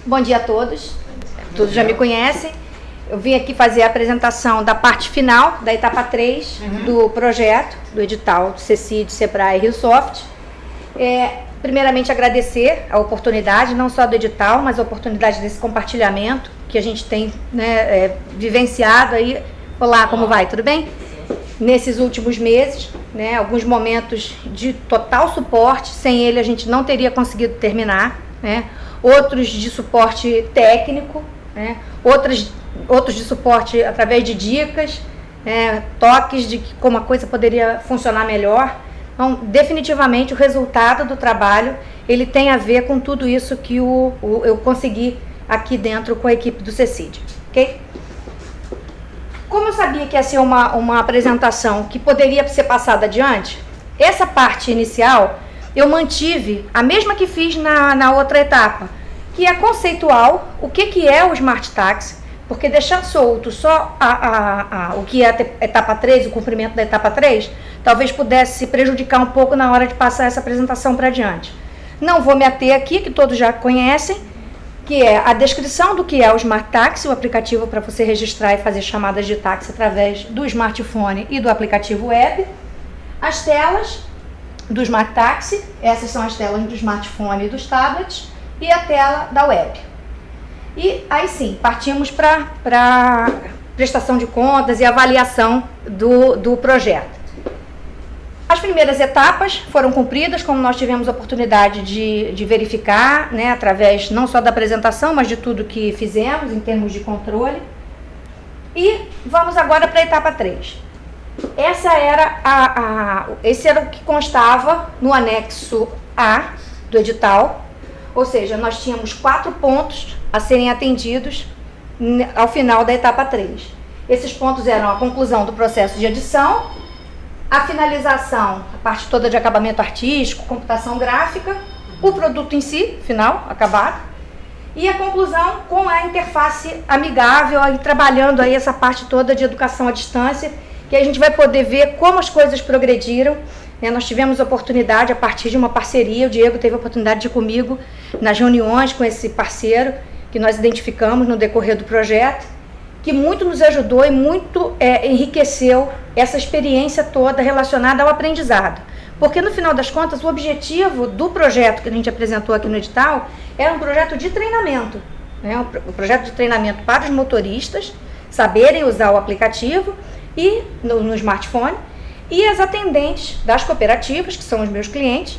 Bom dia a todos. Todos já me conhecem. Eu vim aqui fazer a apresentação da parte final, da etapa 3 do projeto, do edital do CECID, Sebrae e RioSoft. Primeiramente agradecer a oportunidade, não só do edital, mas a oportunidade desse compartilhamento que a gente tem, né, vivenciado aí. Olá, como vai? Tudo bem? Nesses últimos meses, né, alguns momentos de total suporte, sem ele a gente não teria conseguido terminar, né? Outros de suporte técnico, né? Outros de suporte através de dicas, toques de como a coisa poderia funcionar melhor. Então, definitivamente, o resultado do trabalho, ele tem a ver com tudo isso que eu consegui aqui dentro com a equipe do CECID, ok? Como eu sabia que ia ser uma apresentação que poderia ser passada adiante, essa parte inicial eu mantive a mesma que fiz na outra etapa, que é conceitual, o que é o Smart Taxi, porque deixar solto só o que é a etapa 3, o cumprimento da etapa 3, talvez pudesse prejudicar um pouco na hora de passar essa apresentação para adiante. Não vou me ater aqui, que todos já conhecem, que é a descrição do que é o Smart Taxi, o aplicativo para você registrar e fazer chamadas de táxi através do smartphone e do aplicativo web. As telas do Smart Taxi, essas são as telas do smartphone e dos tablets, e a tela da web. E aí sim, partimos para prestação de contas e avaliação do projeto. As primeiras etapas foram cumpridas, como nós tivemos a oportunidade de verificar, né, através não só da apresentação, mas de tudo que fizemos em termos de controle. E vamos agora para a etapa 3. Esse era o que constava no anexo A do edital, ou seja, nós tínhamos 4 pontos a serem atendidos ao final da etapa 3. Esses pontos eram a conclusão do processo de edição, a finalização, a parte toda de acabamento artístico, computação gráfica, o produto em si, final, acabado, e a conclusão com a interface amigável, aí, trabalhando aí essa parte toda de educação à distância, que a gente vai poder ver como as coisas progrediram. Nós tivemos a oportunidade, a partir de uma parceria, o Diego teve a oportunidade de ir comigo nas reuniões com esse parceiro, que nós identificamos no decorrer do projeto, que muito nos ajudou e muito enriqueceu essa experiência toda relacionada ao aprendizado. Porque, no final das contas, o objetivo do projeto que a gente apresentou aqui no edital era um projeto de treinamento, né? Um projeto de treinamento para os motoristas saberem usar o aplicativo e no smartphone, e as atendentes das cooperativas, que são os meus clientes,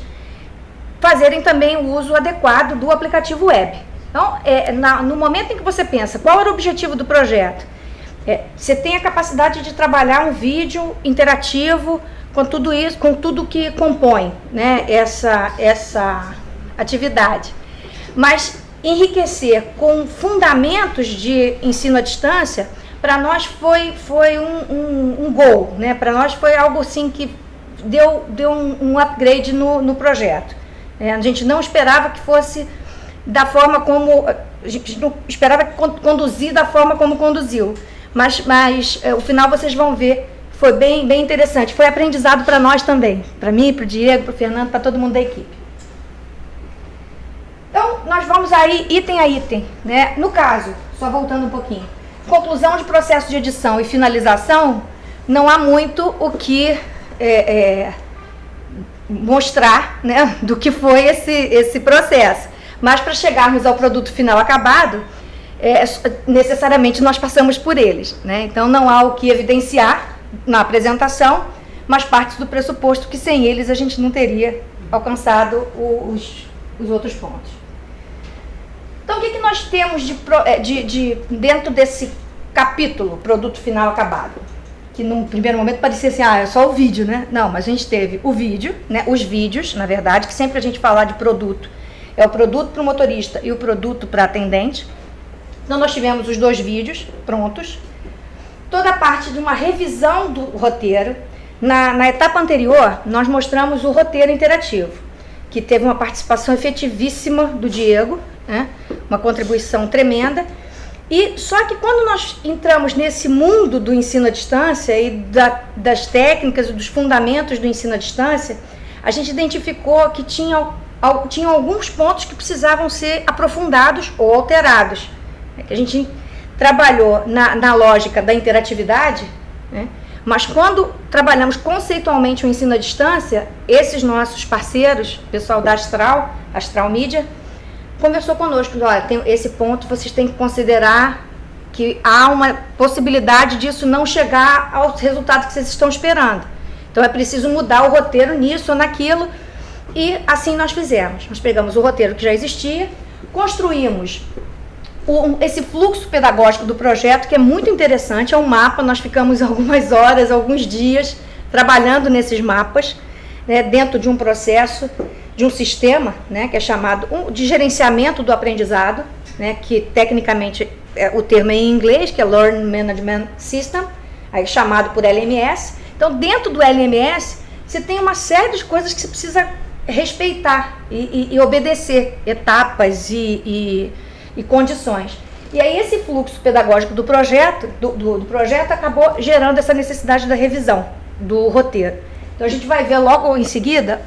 fazerem também o uso adequado do aplicativo web. Então, no momento em que você pensa qual era o objetivo do projeto, você tem a capacidade de trabalhar um vídeo interativo com tudo isso, com tudo que compõe, né, essa atividade, mas enriquecer com fundamentos de ensino à distância. Para nós foi um gol, né? Para nós foi algo assim que deu um upgrade no projeto. A gente não esperava que fosse da forma como... A gente não esperava conduzir da forma como conduziu. Mas o final vocês vão ver, foi bem interessante. Foi aprendizado para nós também. Para mim, para o Diego, para o Fernando, para todo mundo da equipe. Então, nós vamos aí item a item, né? No caso, só voltando um pouquinho. Conclusão de processo de edição e finalização, não há muito o que mostrar, né, do que foi esse processo. Mas para chegarmos ao produto final acabado, necessariamente nós passamos por eles, né? Então não há o que evidenciar na apresentação, mas parte do pressuposto que sem eles a gente não teria alcançado os outros pontos. Então, o que nós temos dentro desse capítulo, produto final acabado? Que num primeiro momento parecia assim, é só o vídeo, né? Não, mas a gente teve o vídeo, né? Os vídeos, na verdade, que sempre a gente falar de produto, é o produto para o motorista e o produto para atendente. Então, nós tivemos os 2 vídeos prontos, toda a parte de uma revisão do roteiro. Na etapa anterior, nós mostramos o roteiro interativo, que teve uma participação efetivíssima do Diego, né? Uma contribuição tremenda. E só que quando nós entramos nesse mundo do ensino à distância e das técnicas e dos fundamentos do ensino à distância, a gente identificou que tinha tinham alguns pontos que precisavam ser aprofundados ou alterados. A gente trabalhou na lógica da interatividade, né? Mas quando trabalhamos conceitualmente o ensino à distância, esses nossos parceiros, o pessoal da Astral Mídia, conversou conosco, olha, tem esse ponto, vocês têm que considerar que há uma possibilidade disso não chegar ao resultado que vocês estão esperando. Então é preciso mudar o roteiro nisso ou naquilo, e assim nós fizemos. Nós pegamos o roteiro que já existia, construímos esse fluxo pedagógico do projeto, que é muito interessante, é um mapa, nós ficamos algumas horas, alguns dias, trabalhando nesses mapas, né, dentro de um processo, de um sistema, né, que é chamado de gerenciamento do aprendizado, né, que tecnicamente o termo é em inglês, que é Learning Management System, aí chamado por LMS. Então, dentro do LMS, você tem uma série de coisas que você precisa respeitar e obedecer, etapas e condições. E aí esse fluxo pedagógico do projeto, do projeto acabou gerando essa necessidade da revisão do roteiro. Então a gente vai ver logo em seguida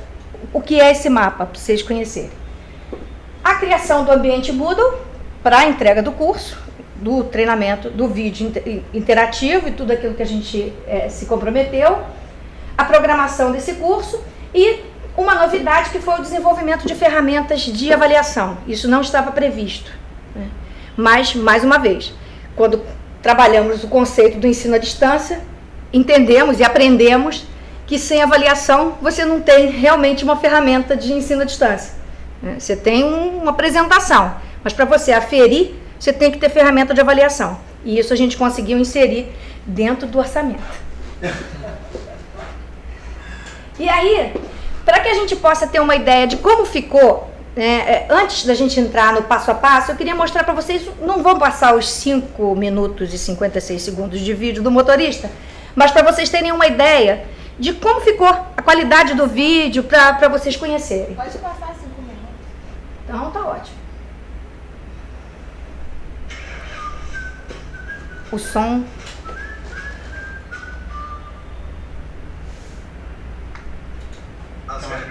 o que é esse mapa, para vocês conhecerem. A criação do ambiente Moodle para a entrega do curso, do treinamento, do vídeo interativo e tudo aquilo que a gente se comprometeu, a programação desse curso e uma novidade que foi o desenvolvimento de ferramentas de avaliação. Isso não estava previsto. Mas, mais uma vez, quando trabalhamos o conceito do ensino à distância, entendemos e aprendemos que sem avaliação você não tem realmente uma ferramenta de ensino à distância. Você tem uma apresentação, mas para você aferir, você tem que ter ferramenta de avaliação. E isso a gente conseguiu inserir dentro do orçamento. E aí, para que a gente possa ter uma ideia de como ficou, antes da gente entrar no passo a passo, eu queria mostrar para vocês, não vou passar os 5 minutos e 56 segundos de vídeo do motorista, mas para vocês terem uma ideia de como ficou a qualidade do vídeo, para vocês conhecerem. Pode passar 5 minutos. Então tá ótimo. O som.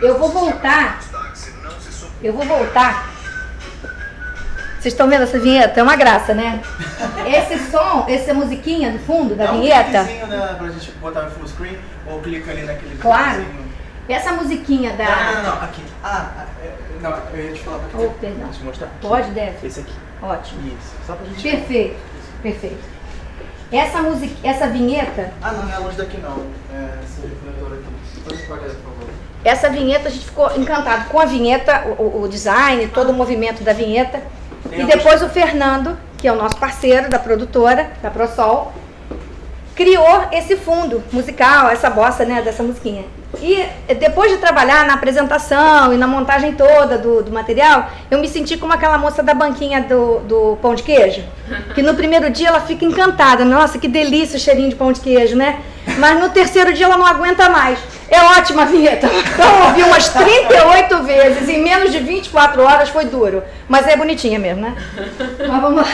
Eu vou voltar. Vocês estão vendo essa vinheta? É uma graça, né? Esse som, essa musiquinha do fundo da vinheta. Né, pra gente botar no full screen ou clica ali naquele. Claro. Essa musiquinha da. Não, aqui. Não, eu ia te falar pra Oh, perdão. Deixa eu mostrar. Pode, deve. Esse aqui. Ótimo. Isso. Só pra gente. Perfeito, perfeito. Essa vinheta. Não é longe daqui não. Esse refletor aqui. Pode espalhar, por favor. Essa vinheta, a gente ficou encantado com a vinheta, o design, todo o movimento da vinheta. E depois o Fernando, que é o nosso parceiro da produtora, da ProSol, criou esse fundo musical, essa bossa, né, dessa musiquinha. E depois de trabalhar na apresentação e na montagem toda do material, eu me senti como aquela moça da banquinha do pão de queijo, que no primeiro dia ela fica encantada, nossa, que delícia o cheirinho de pão de queijo, né? Mas no terceiro dia ela não aguenta mais. É ótima a vinheta. Então eu ouvi umas 38 vezes, em menos de 24 horas, foi duro. Mas é bonitinha mesmo, né? Mas vamos lá.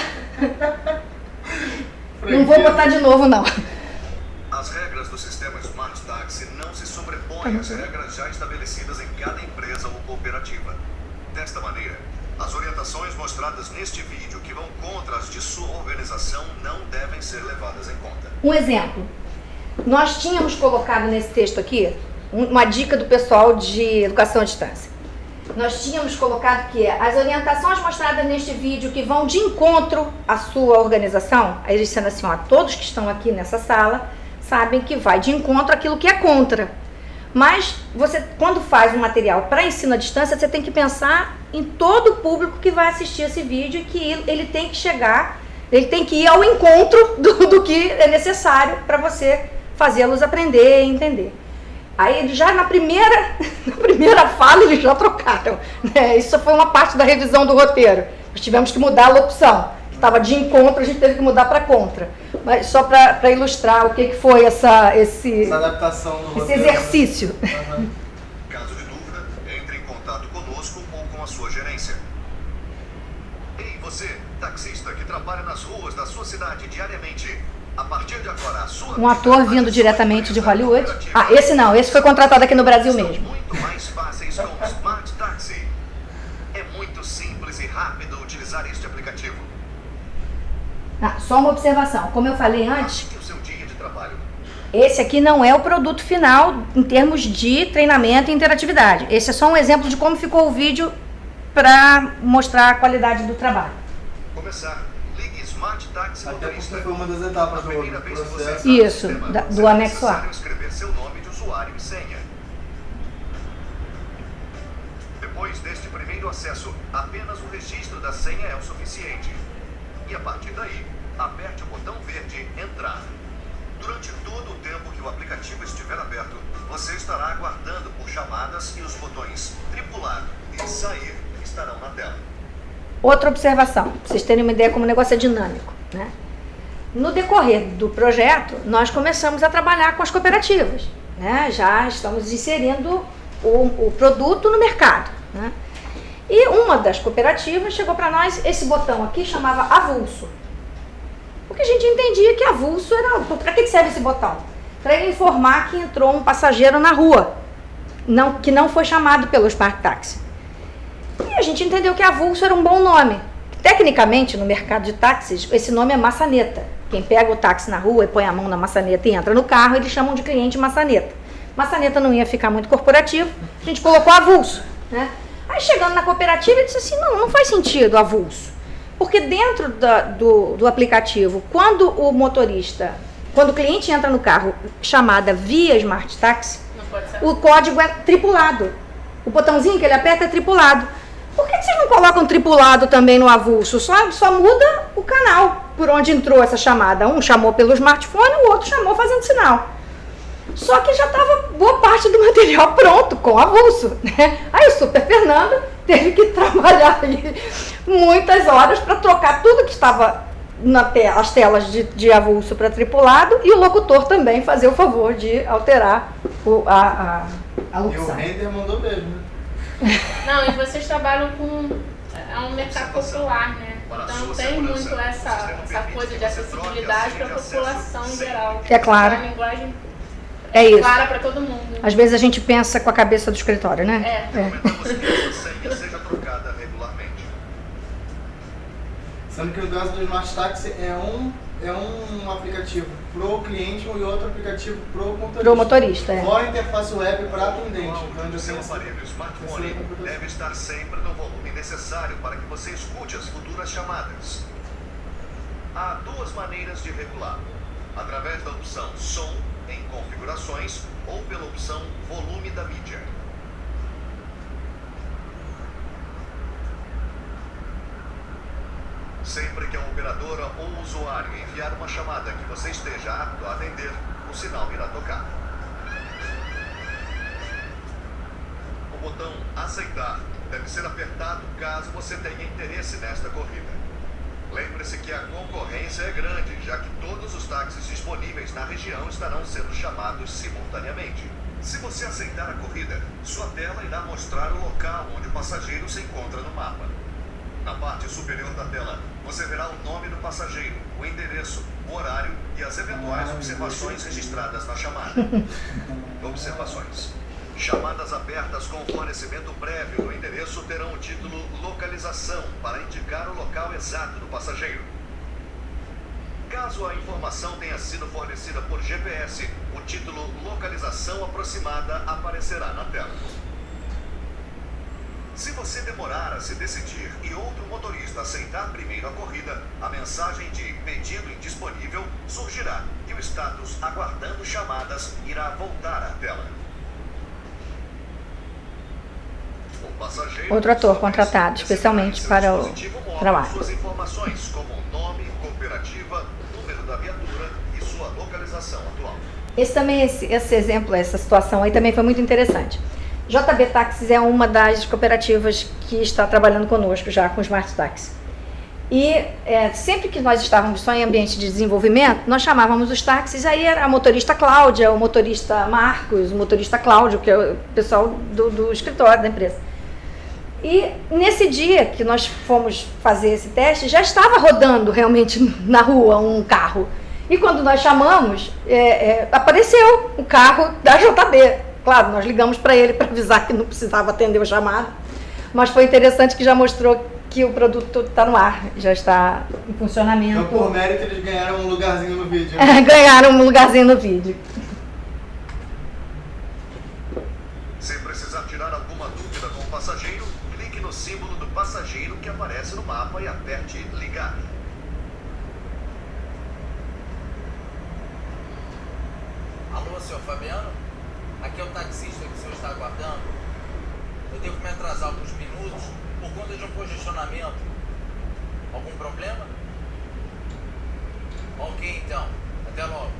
Não vou botar de novo, não. As regras do sistema Smart Taxi não se sobrepõem às regras já estabelecidas em cada empresa ou cooperativa. Desta maneira, as orientações mostradas neste vídeo que vão contra as de sua organização não devem ser levadas em conta. Um exemplo. Nós tínhamos colocado nesse texto aqui uma dica do pessoal de educação à distância. Nós tínhamos colocado que as orientações mostradas neste vídeo que vão de encontro à sua organização, aí eles sendo assim, ó, todos que estão aqui nessa sala sabem que vai de encontro àquilo que é contra. Mas você, quando faz um material para ensino à distância, você tem que pensar em todo o público que vai assistir esse vídeo e que ele tem que chegar, ele tem que ir ao encontro do que é necessário para você fazê-los aprender e entender. Aí já na primeira fala eles já trocaram, né? Isso foi uma parte da revisão do roteiro. Nós tivemos que mudar a locução, que estava de encontro, a gente teve que mudar para contra. Mas só para ilustrar o que foi essa adaptação do roteiro, esse exercício. Uhum. Caso de dúvida, entre em contato conosco ou com a sua gerência. Ei, você, taxista que trabalha nas ruas da sua cidade diariamente. A partir de agora, a sua Um ator vindo diretamente de Hollywood. Esse não, esse foi contratado aqui no Brasil mesmo. Muito mais fáceis com o Smart Taxi. utilizar este aplicativo? Só uma observação. Como eu falei antes, Assim que o seu dia de trabalho. esse aqui não é o produto final em termos de treinamento e interatividade. Esse é só um exemplo de como ficou o vídeo para mostrar a qualidade do trabalho. Começar. Ligue Smart Taxi Até porque Motorista. foi uma das etapas A do primeira vez que você processo. entrar no Isso, sistema, do será anexo A. necessário escrever seu nome de usuário e senha. Depois deste primeiro acesso, apenas o registro da senha é o suficiente. E a partir daí, aperte o botão verde Entrar. Durante todo o tempo que o aplicativo estiver aberto, você estará aguardando por chamadas e os botões Tripular e Sair estarão na tela. Outra observação, para vocês terem uma ideia como o negócio é dinâmico, né? No decorrer do projeto, nós começamos a trabalhar com as cooperativas, né? Já estamos inserindo o produto no mercado, né? E uma das cooperativas chegou para nós, esse botão aqui chamava avulso. Porque a gente entendia que avulso era... Para que serve esse botão? Para ele informar que entrou um passageiro na rua, que não foi chamado pelo Smart Taxi. E a gente entendeu que avulso era um bom nome. Tecnicamente, no mercado de táxis, esse nome é maçaneta. Quem pega o táxi na rua e põe a mão na maçaneta e entra no carro, eles chamam de cliente maçaneta. Maçaneta não ia ficar muito corporativo, a gente colocou avulso, né? Aí chegando na cooperativa, ele disse assim, não faz sentido avulso. Porque dentro do aplicativo, quando o cliente entra no carro chamada via Smart Taxi, o código é tripulado. O botãozinho que ele aperta é tripulado. Por que vocês não colocam tripulado também no avulso? Só muda o canal por onde entrou essa chamada. Um chamou pelo smartphone, o outro chamou fazendo sinal. Só que já estava boa parte do material pronto, com avulso, né? Aí o Super Fernando teve que trabalhar aí muitas horas para trocar tudo que estava as telas de avulso para tripulado e o locutor também fazer o favor de alterar a E o locução. render mandou mesmo, né? Não, e vocês trabalham com... É um mercado popular, né? Então tem muito essa coisa de acessibilidade para a população em geral. É claro. A linguagem É isso. clara para todo mundo. Às vezes a gente pensa com a cabeça do escritório, né? Recomendamos que essa senha seja trocada regularmente. Sendo que no caso do Smart Taxi é um aplicativo pro cliente e outro aplicativo pro motorista. Pro motorista, é. Fora a interface web para atendente. Então, O seu aparelho smartphone deve estar sempre no volume necessário para que você escute as futuras chamadas. Há duas maneiras de regular: através da opção Som em Configurações ou pela opção Volume da mídia. Sempre que a operadora ou o usuário enviar uma chamada que você esteja apto a atender, o sinal irá tocar. O botão Aceitar deve ser apertado caso você tenha interesse nesta corrida. Lembre-se que a concorrência é grande, já que todos os táxis disponíveis na região estarão sendo chamados simultaneamente. Se você aceitar a corrida, sua tela irá mostrar o local onde o passageiro se encontra no mapa. Na parte superior da tela, você verá o nome do passageiro, o endereço, o horário e as eventuais observações registradas na chamada. Observações. Chamadas abertas com fornecimento prévio do endereço terão o título Localização para indicar o local exato do passageiro. Caso a informação tenha sido fornecida por GPS, o título Localização Aproximada aparecerá na tela. Se você demorar a se decidir e outro motorista aceitar primeiro a corrida, a mensagem de pedido indisponível surgirá e o status aguardando chamadas irá voltar à tela. O passageiro Outro ator contratado especialmente para o trabalho. Suas informações como nome, cooperativa, número da viatura e sua localização atual. Esse exemplo, essa situação aí também foi muito interessante. JB Táxis é uma das cooperativas que está trabalhando conosco já com Smart Taxi. E sempre que nós estávamos só em ambiente de desenvolvimento, nós chamávamos os táxis, aí era a motorista Cláudia, o motorista Marcos, o motorista Cláudio, que é o pessoal do escritório da empresa. E nesse dia que nós fomos fazer esse teste, já estava rodando realmente na rua um carro. E quando nós chamamos, apareceu o carro da JB. Claro, nós ligamos para ele para avisar que não precisava atender o chamado, mas foi interessante que já mostrou que o produto está no ar, já está em funcionamento. Então, por mérito, eles ganharam um lugarzinho no vídeo. Ganharam um lugarzinho no vídeo. Se precisar tirar alguma dúvida com o passageiro, clique no símbolo do passageiro que aparece no mapa e aperte ligar. Alô, senhor Fabiano? Aqui é o taxista que o senhor está aguardando. Eu devo me atrasar alguns minutos por conta de um congestionamento. Algum problema? Ok, então. Até logo.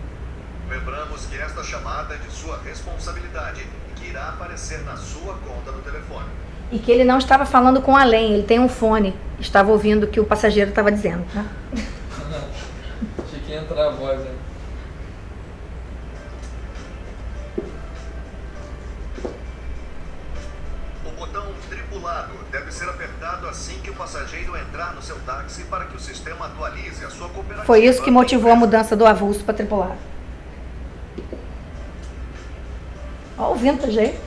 Lembramos que esta chamada é de sua responsabilidade e que irá aparecer na sua conta no telefone. E que ele não estava falando com além, ele tem um fone. Estava ouvindo o que o passageiro estava dizendo, tá? Achei que ia entrar a voz, né? O botão tripulado deve ser apertado assim que o passageiro entrar no seu táxi para que o sistema atualize a sua cooperativa. Foi isso que motivou a mudança do avulso para tripulado. Olha o vintage aí.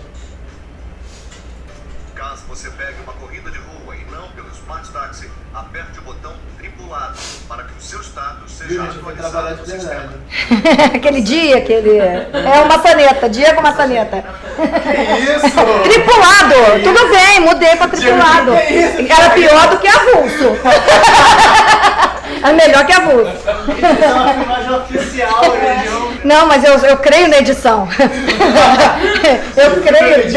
Caso você pegue uma corrida de rua e não pelo Smart Taxi, aperte o botão tripulado para que o seu status seja Viu, gente? Foi trabalhar atualizado de no sistema. verdade. Aquele dia, é uma maçaneta, Diego maçaneta. Que isso? Tripulado! Tudo bem, mudei para tripulado. Que isso? Era pior do que avulso. Era melhor que avulso. Isso é uma filmagem oficial, região. Não, mas eu creio na edição. Eu creio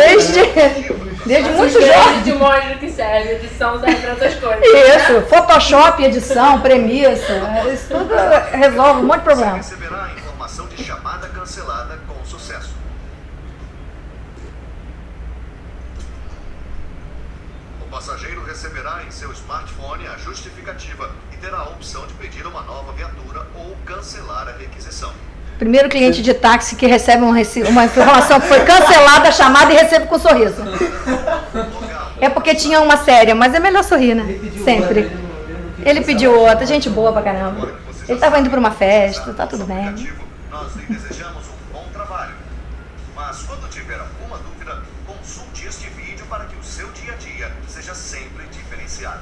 desde muito jovem. de monge que serve, edição serve para outras coisas. Isso, Photoshop, edição, premissa, isso tudo resolve um monte de Você problema. receberá a informação de chamada cancelada com sucesso. O passageiro receberá em seu smartphone a justificativa e terá a opção de pedir uma nova viatura ou cancelar a requisição. Primeiro cliente de táxi que recebe uma informação que foi cancelada a chamada e recebe com um sorriso. É porque tinha uma séria, mas é melhor sorrir, né? Sempre. Ele pediu outra, gente boa pra caramba. Ele estava indo para uma festa, tá tudo bem. Nós lhe desejamos um bom trabalho. Mas quando tiver alguma dúvida, consulte este vídeo para que o seu dia a dia seja sempre diferenciado.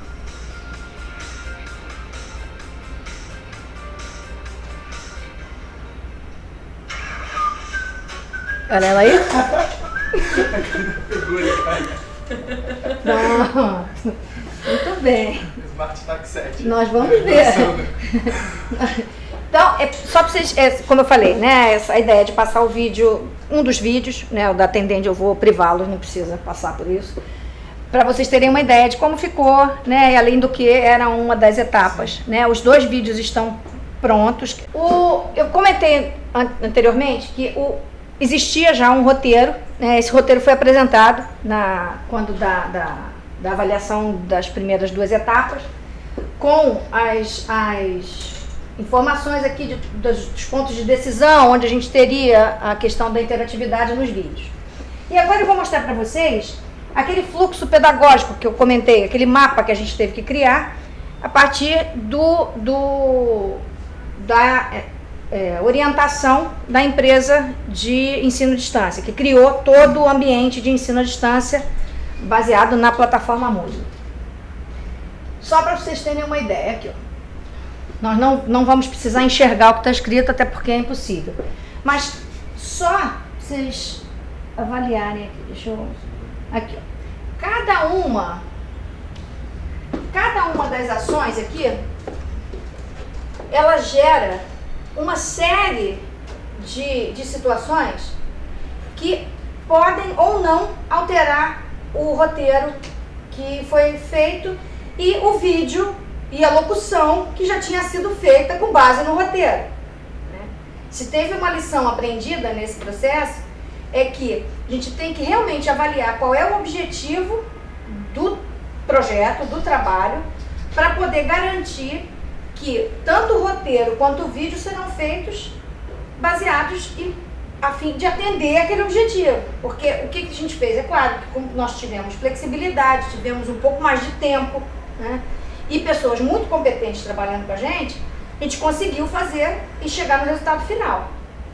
Olha ela aí. Não. Muito bem. Smart Taxi 7. Nós vamos ver. Então, só para vocês, como eu falei, né, essa ideia de passar o vídeo, um dos vídeos, né, o da atendente eu vou privá-los, não precisa passar por isso, para vocês terem uma ideia de como ficou, né, e além do que era uma das etapas, né, os 2 vídeos estão prontos. Eu comentei anteriormente que existia já um roteiro, né, esse roteiro foi apresentado quando da avaliação das primeiras 2 etapas, com as informações aqui dos pontos de decisão, onde a gente teria a questão da interatividade nos vídeos. E agora eu vou mostrar para vocês aquele fluxo pedagógico que eu comentei, aquele mapa que a gente teve que criar a partir da orientação da empresa de ensino à distância, que criou todo o ambiente de ensino à distância baseado na plataforma Moodle. Só para vocês terem uma ideia aqui, ó. Nós não vamos precisar enxergar o que está escrito, até porque é impossível. Mas só vocês avaliarem aqui, deixa eu... Aqui, ó. Cada uma das ações aqui, ela gera uma série de situações que podem ou não alterar o roteiro que foi feito e o vídeo e a locução que já tinha sido feita com base no roteiro, né? Se teve uma lição aprendida nesse processo, é que a gente tem que realmente avaliar qual é o objetivo do projeto, do trabalho, para poder garantir que tanto o roteiro quanto o vídeo serão feitos baseados a fim de atender aquele objetivo. Porque o que a gente fez? É claro que como nós tivemos flexibilidade, tivemos um pouco mais de tempo, né, e pessoas muito competentes trabalhando com a gente conseguiu fazer e chegar no resultado final.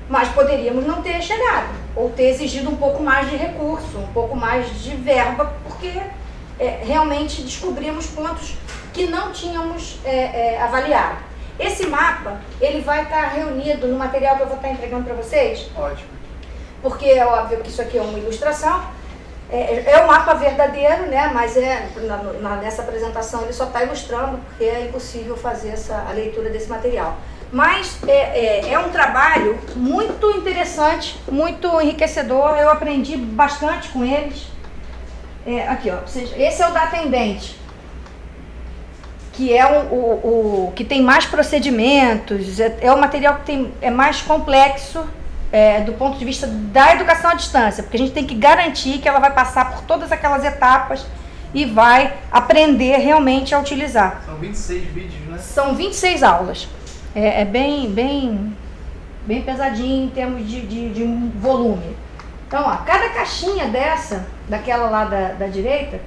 Mas poderíamos não ter chegado, ou ter exigido um pouco mais de recurso, um pouco mais de verba, porque realmente descobrimos pontos que não tínhamos avaliado. Esse mapa, ele vai estar reunido no material que eu vou estar entregando para vocês. Ótimo. Porque é óbvio que isso aqui é uma ilustração. É um mapa verdadeiro, né? Mas nessa apresentação ele só está ilustrando, porque é impossível fazer a leitura desse material. Mas é um trabalho muito interessante, muito enriquecedor. Eu aprendi bastante com eles. Aqui, ó, esse é o da atendente, que é o que tem mais procedimentos, é o material que é mais complexo do ponto de vista da educação à distância, porque a gente tem que garantir que ela vai passar por todas aquelas etapas e vai aprender realmente a utilizar. São 26 vídeos, né? São 26 aulas. É bem pesadinho em termos de um volume. Então, ó, cada caixinha daquela lá da direita,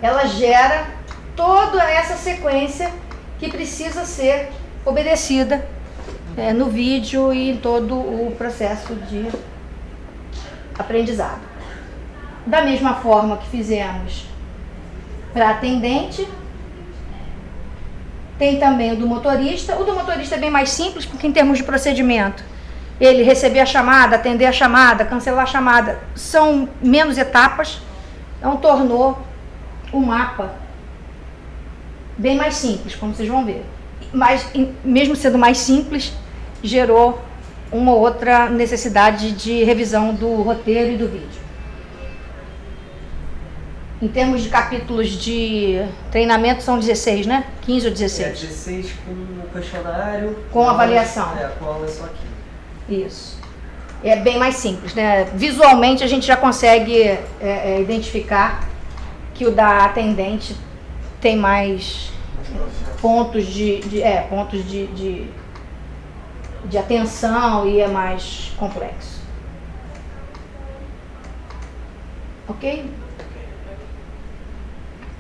ela gera toda essa sequência que precisa ser obedecida no vídeo e em todo o processo de aprendizado. Da mesma forma que fizemos para atendente, tem também o do motorista. O do motorista é bem mais simples, porque em termos de procedimento, ele receber a chamada, atender a chamada, cancelar a chamada, são menos etapas, então tornou o mapa bem mais simples, como vocês vão ver. Mas, mesmo sendo mais simples, gerou uma outra necessidade de revisão do roteiro e do vídeo. Em termos de capítulos de treinamento, são 16, né? 15 ou 16? 16 com o questionário. Com avaliação. Com a aula só aqui. Isso. É bem mais simples, né? Visualmente a gente já consegue identificar que o da atendente tem mais pontos de atenção e é mais complexo. Ok?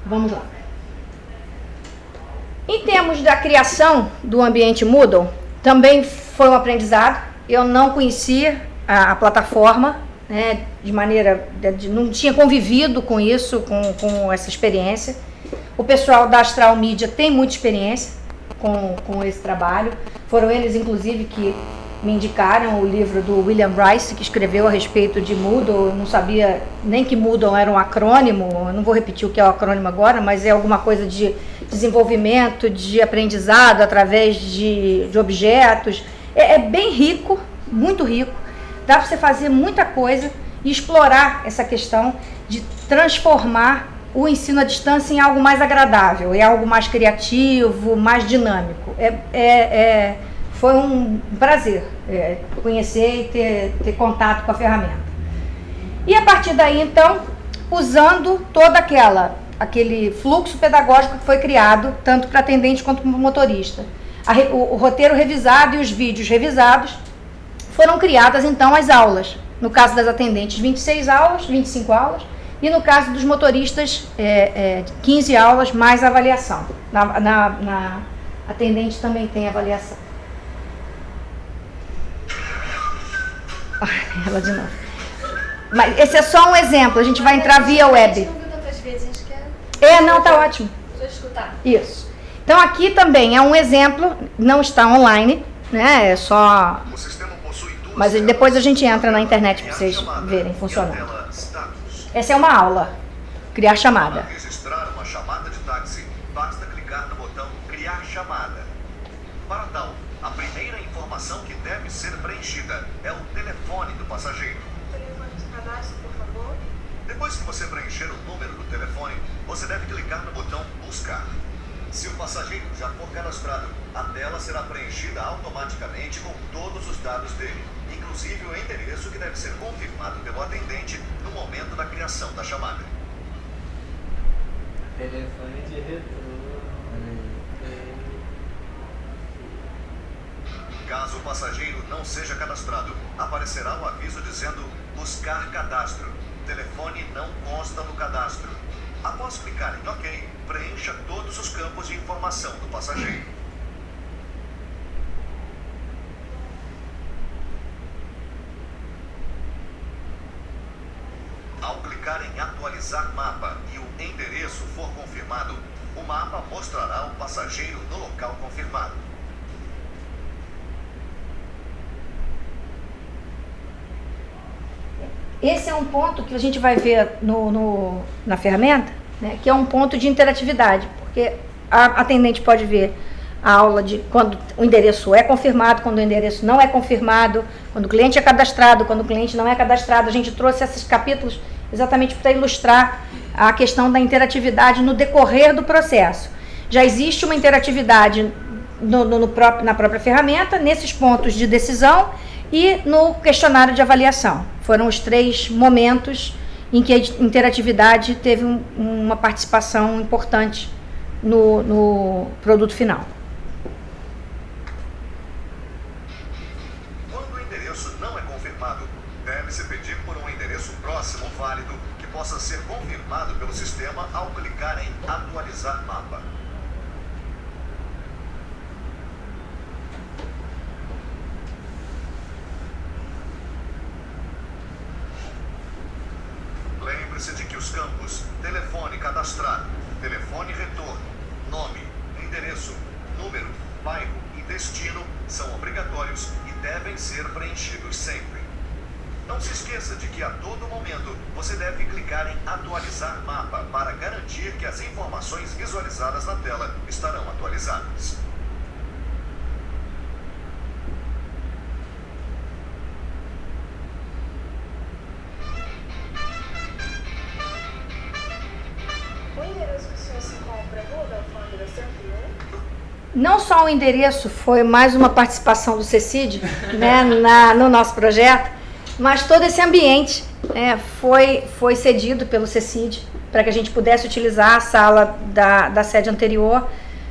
Vamos lá. Em termos da criação do ambiente Moodle, também foi um aprendizado. Eu não conhecia a plataforma, né, não tinha convivido com isso, com essa experiência. O pessoal da Astral Media tem muita experiência com esse trabalho. Foram eles, inclusive, que me indicaram o livro do William Rice, que escreveu a respeito de Moodle. Eu não sabia nem que Moodle era um acrônimo. Eu não vou repetir o que é o acrônimo agora, mas é alguma coisa de desenvolvimento, de aprendizado através de objetos. É bem rico, muito rico. Dá para você fazer muita coisa e explorar essa questão de transformar o ensino à distância em algo mais agradável, em algo mais criativo, mais dinâmico. Foi um prazer conhecer e ter contato com a ferramenta. E a partir daí, então, usando todo aquele fluxo pedagógico que foi criado, tanto para atendente quanto para motorista, o roteiro revisado e os vídeos revisados, foram criadas, então, as aulas. No caso das atendentes, 26 aulas, 25 aulas, e no caso dos motoristas, 15 aulas mais avaliação. Na atendente também tem avaliação. Ela de novo. Mas esse é só um exemplo, a gente vai entrar via web. Não, tá ótimo. Deixa eu escutar. Isso. Então aqui também é um exemplo, não está online, né? É só. Mas depois a gente entra na internet para vocês verem funcionando. Essa é uma aula. Criar chamada. Para registrar uma chamada de táxi, basta clicar no botão Criar chamada. Para tal, a primeira informação que deve ser preenchida é o telefone do passageiro. Telefone de cadastro, por favor. Depois que você preencher o número do telefone, você deve clicar no botão Buscar. Se o passageiro já for cadastrado, a tela será preenchida automaticamente com todos os dados dele, inclusive o endereço que deve ser confirmado pelo atendente no momento da criação da chamada. Telefone de retorno. Caso o passageiro não seja cadastrado, aparecerá o aviso dizendo Buscar cadastro. Telefone não consta no cadastro. Após clicar em OK, preencha todos os campos de informação do passageiro. Ao clicar em Atualizar mapa e o endereço for confirmado, o O mapa mostrará o passageiro no local confirmado. Esse é um ponto que a gente vai ver na ferramenta, né, que é um ponto de interatividade, porque a atendente pode ver a aula de quando o endereço é confirmado, quando o endereço não é confirmado, quando o cliente é cadastrado, quando o cliente não é cadastrado. A gente trouxe esses capítulos exatamente para ilustrar a questão da interatividade no decorrer do processo. Já existe uma interatividade na própria ferramenta, nesses pontos de decisão e no questionário de avaliação. Foram os 3 momentos em que a interatividade teve uma participação importante no produto final. Quando o endereço não é confirmado, deve-se pedir por um endereço próximo válido que possa ser confirmado pelo sistema ao clicar em atualizar mapa. Lembre-se de que os campos telefone cadastrado, telefone retorno, nome, endereço, número, bairro e destino são obrigatórios e devem ser preenchidos sempre. Não se esqueça de que a todo momento você deve clicar em atualizar mapa para garantir que as informações visualizadas na tela estarão atualizadas. O endereço que o senhor se encontra é Rua da Alfândega 101? Não só o endereço foi mais uma participação do CECID, né, no nosso projeto, mas todo esse ambiente, né, foi cedido pelo CECID para que a gente pudesse utilizar a sala da sede anterior,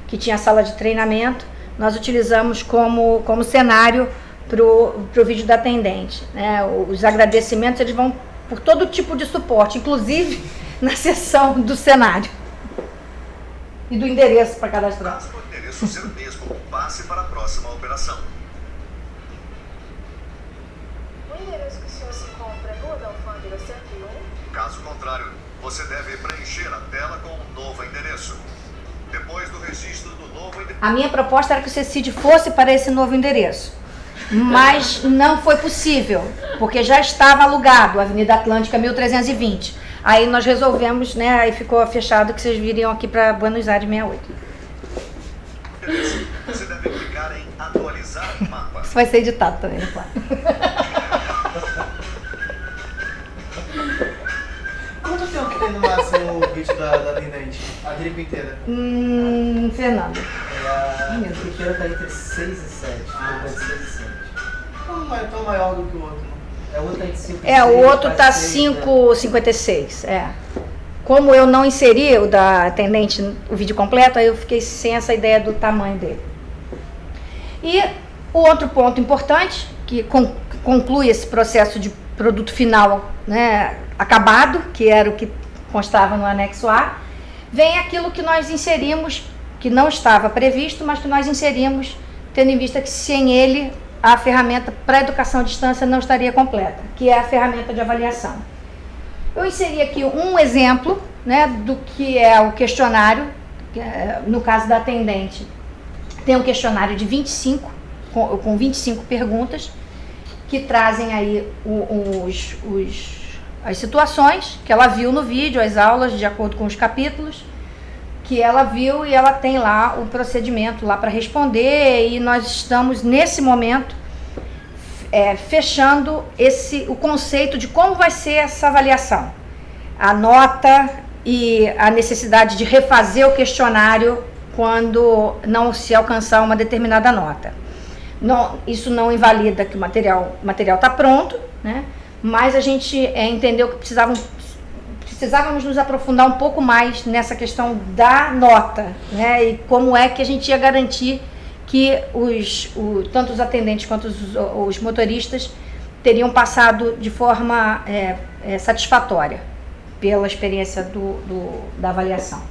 que tinha a sala de treinamento. Nós utilizamos como cenário para o vídeo da atendente, né. Os agradecimentos eles vão por todo tipo de suporte, inclusive na seção do cenário e do endereço para cadastrar. Caso o endereço ser o mesmo, passe para a próxima operação. O endereço que o senhor se encontra é Rua da Alfândega 101? Caso contrário, você deve preencher a tela com um novo endereço. Depois do registro do novo endereço... A minha proposta era que o CECID fosse para esse novo endereço, mas não foi possível, porque já estava alugado, Avenida Atlântica 1320. Aí nós resolvemos, né, aí ficou fechado que vocês viriam aqui para Buenos Aires 68. Você deve clicar em atualizar mapa. Isso vai ser editado também, claro. Quanto tempo que tem no máximo o vídeo da atendente? A gripe inteira? Fernando. A pequena tá entre 6 e 7. Ah, 6 e 7. Não é tão maior do que o outro, não. É o outro tá entre 5 e 6. É, o outro tá 6, 5,56. É. Como eu não inseri o da atendente, o vídeo completo, aí eu fiquei sem essa ideia do tamanho dele. E o outro ponto importante, que conclui esse processo de produto final, né, acabado, que era o que constava no anexo A, vem aquilo que nós inserimos, que não estava previsto, mas que nós inserimos, tendo em vista que sem ele a ferramenta para educação à distância não estaria completa, que é a ferramenta de avaliação. Eu inseri aqui um exemplo, né, do que é o questionário, no caso da atendente, tem um questionário de 25, com 25 perguntas, que trazem aí as situações que ela viu no vídeo, as aulas, de acordo com os capítulos, que ela viu, e ela tem lá o procedimento lá para responder, e nós estamos nesse momento fechando o conceito de como vai ser essa avaliação, a nota e a necessidade de refazer o questionário quando não se alcançar uma determinada nota. Não, isso não invalida que o material está pronto, né? Mas a gente entendeu que precisávamos nos aprofundar um pouco mais nessa questão da nota, né? E como é que a gente ia garantir que tanto os atendentes quanto os motoristas teriam passado de forma satisfatória pela experiência da avaliação.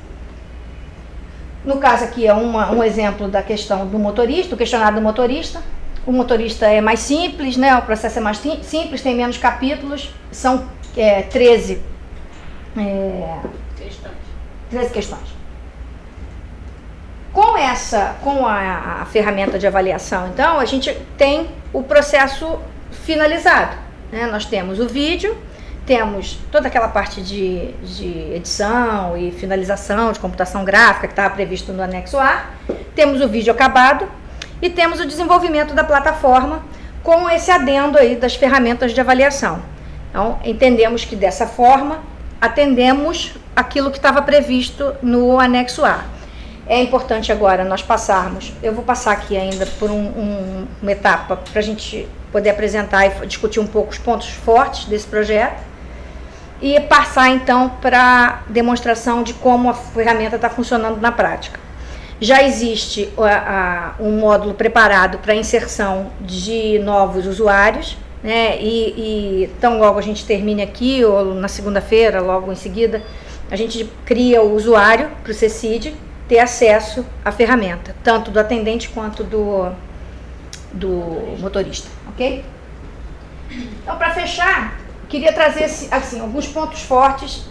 No caso aqui é um exemplo da questão do motorista, o questionário do motorista. O motorista é mais simples, né? O processo é mais simples, tem menos capítulos, são 13 questões. Com a ferramenta de avaliação, então, a gente tem o processo finalizado, né? Nós temos o vídeo, temos toda aquela parte de edição e finalização de computação gráfica que estava previsto no anexo A, temos o vídeo acabado e temos o desenvolvimento da plataforma com esse adendo aí das ferramentas de avaliação. Então, entendemos que dessa forma atendemos aquilo que estava previsto no anexo A. É importante agora nós passarmos, eu vou passar aqui ainda por uma etapa para a gente poder apresentar e discutir um pouco os pontos fortes desse projeto e passar então para a demonstração de como a ferramenta está funcionando na prática. Já existe um módulo preparado para inserção de novos usuários, né? E tão logo a gente termine aqui, ou na segunda-feira, logo em seguida, a gente cria o usuário para o CECID ter acesso à ferramenta, tanto do atendente quanto do motorista, ok? Então, para fechar, queria trazer assim, alguns pontos fortes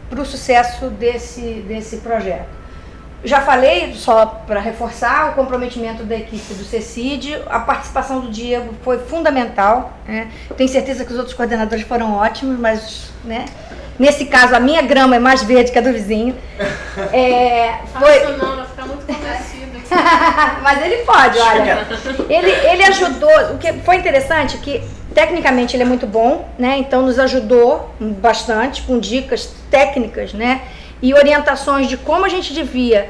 para o sucesso desse projeto. Já falei, só para reforçar, o comprometimento da equipe do CECID, a participação do Diego foi fundamental, né? Tenho certeza que os outros coordenadores foram ótimos, mas, né, nesse caso a minha grama é mais verde que a do vizinho. Não, vai ficar muito convencido. Mas ele pode, olha. Ele ajudou, o que foi interessante é que tecnicamente ele é muito bom, né? Então nos ajudou bastante com dicas técnicas, né? E orientações de como a gente devia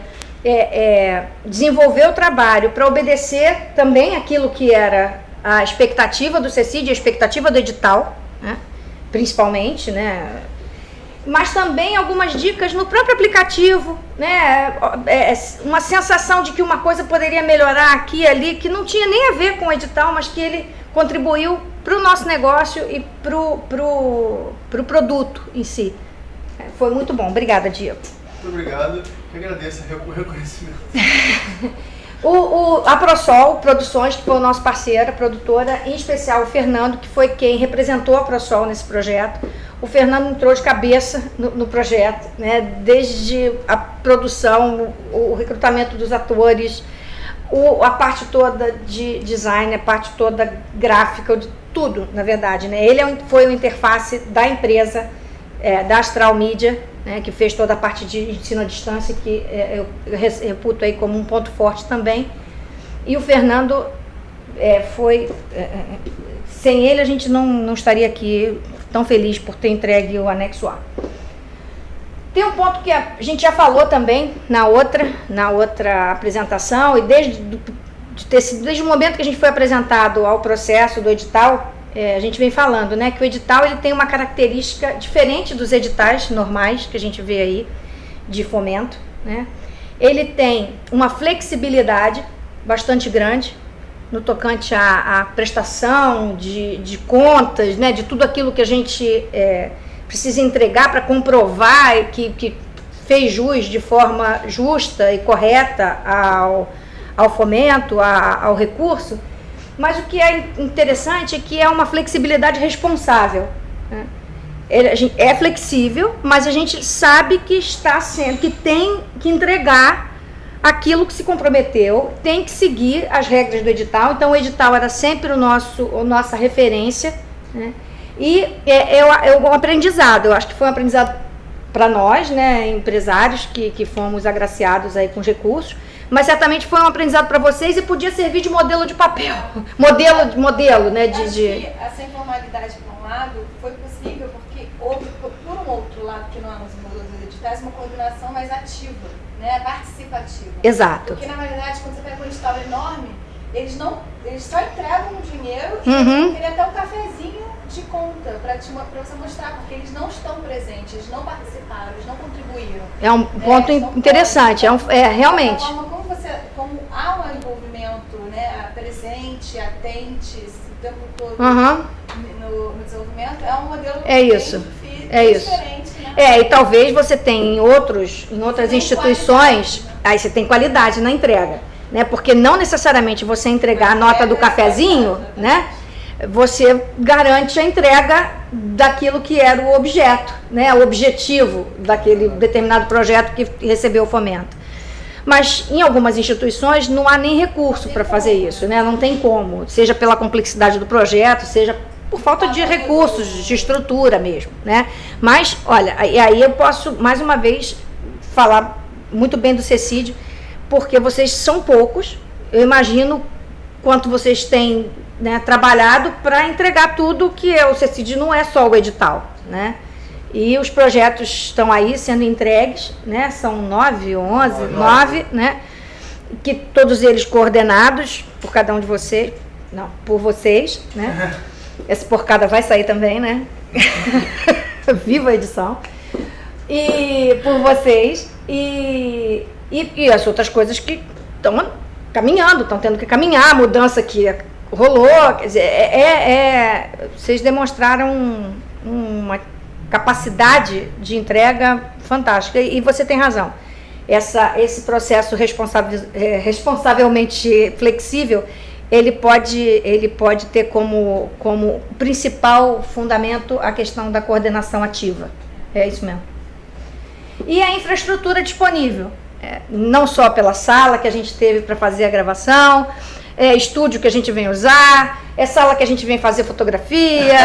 desenvolver o trabalho para obedecer também aquilo que era a expectativa do CECID, a expectativa do edital, né? Principalmente, né? Mas também algumas dicas no próprio aplicativo, né? Uma sensação de que uma coisa poderia melhorar aqui e ali, que não tinha nem a ver com o edital, mas que ele contribuiu para o nosso negócio e para o produto em si. Foi muito bom. Obrigada, Diego. Muito obrigado. Eu agradeço o reconhecimento. A ProSol Produções, que foi o nosso parceiro, a produtora, em especial o Fernando, que foi quem representou a ProSol nesse projeto. O Fernando entrou de cabeça no projeto, né? Desde a produção, o recrutamento dos atores, a parte toda de design, a parte toda gráfica, de tudo, na verdade, né? Ele foi o interface da empresa, da Astral Media, né, que fez toda a parte de ensino à distância, que eu reputo aí como um ponto forte também. E o Fernando sem ele a gente não estaria aqui tão feliz por ter entregue o anexo A. Tem um ponto que a gente já falou também na outra apresentação, e desde o momento que a gente foi apresentado ao processo do edital, a gente vem falando, né, que o edital ele tem uma característica diferente dos editais normais que a gente vê aí de fomento, né? Ele tem uma flexibilidade bastante grande no tocante à prestação de contas, né, de tudo aquilo que a gente precisa entregar para comprovar que fez jus de forma justa e correta ao fomento, ao recurso. Mas o que é interessante é que é uma flexibilidade responsável, né? É flexível, mas a gente sabe que tem que entregar aquilo que se comprometeu, tem que seguir as regras do edital. Então o edital era sempre a nossa referência, né? E é um aprendizado, eu acho que foi um aprendizado para nós, né, empresários que fomos agraciados aí com os recursos, mas certamente foi um aprendizado para vocês e podia servir de modelo de papel, modelo, né, Acho que essa informalidade, por um lado, foi possível porque houve, por um outro lado, que não é nos modelos editais, uma coordenação mais ativa, né, participativa. Exato. Porque, na verdade, quando você pega um edital enorme, eles só entregam o dinheiro e queria até um cafezinho de conta para você mostrar, porque eles não estão presentes, eles não participaram, eles não contribuíram. É um ponto interessante, realmente. Como há um envolvimento, né, presente, atente, o tempo todo no desenvolvimento, é um modelo diferente, né? E talvez você tenha em outras instituições, aí você tem qualidade na entrega, né? Porque não necessariamente você entregar a nota do cafezinho, né? Você garante a entrega daquilo que era o objeto, né? O objetivo daquele determinado projeto que recebeu o fomento. Mas em algumas instituições não há nem recurso para fazer isso, né? Não tem como, seja pela complexidade do projeto, seja por falta de recursos, de estrutura mesmo, né? Mas, olha, e aí eu posso, mais uma vez, falar muito bem do CECID, porque vocês são poucos, eu imagino quanto vocês têm, né, trabalhado para entregar tudo que é o CECID, não é só o edital, né? E os projetos estão aí sendo entregues, né? São 9, 11, 9, né? Que todos eles coordenados por cada um de vocês, não, por vocês, né? Esse por cada vai sair também, né? Viva a edição. E por vocês e as outras coisas que estão caminhando, estão tendo que caminhar, a mudança que rolou, quer dizer, vocês demonstraram uma capacidade de entrega fantástica, e você tem razão. Esse processo responsavelmente flexível, ele pode ter como principal fundamento a questão da coordenação ativa. É isso mesmo. E a infraestrutura disponível, não só pela sala que a gente teve para fazer a gravação, estúdio que a gente vem usar, sala que a gente vem fazer fotografia,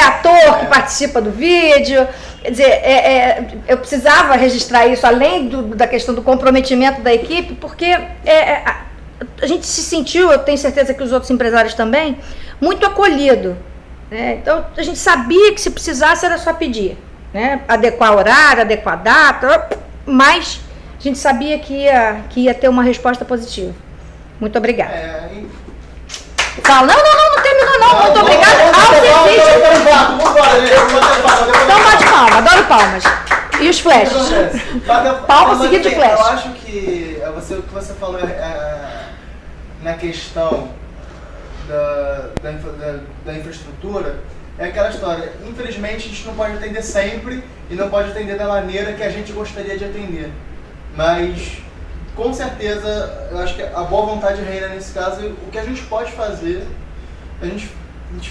ator que participa do vídeo. Quer dizer, eu precisava registrar isso, além da questão do comprometimento da equipe, porque a gente se sentiu, eu tenho certeza que os outros empresários também, muito acolhido, né? Então, a gente sabia que se precisasse era só pedir, né? Adequar horário, adequar data, mas a gente sabia que ia ter uma resposta positiva. Muito obrigada. Fala, não terminou não, muito obrigada ao CECID. Então bate palma, adoro palmas. E os flashes? Palma seguido de flash. Eu acho que o que você falou na questão da infraestrutura é aquela história. Infelizmente a gente não pode atender sempre e não pode atender da maneira que a gente gostaria de atender. Mas com certeza eu acho que a boa vontade reina nesse caso. O que a gente pode fazer, a gente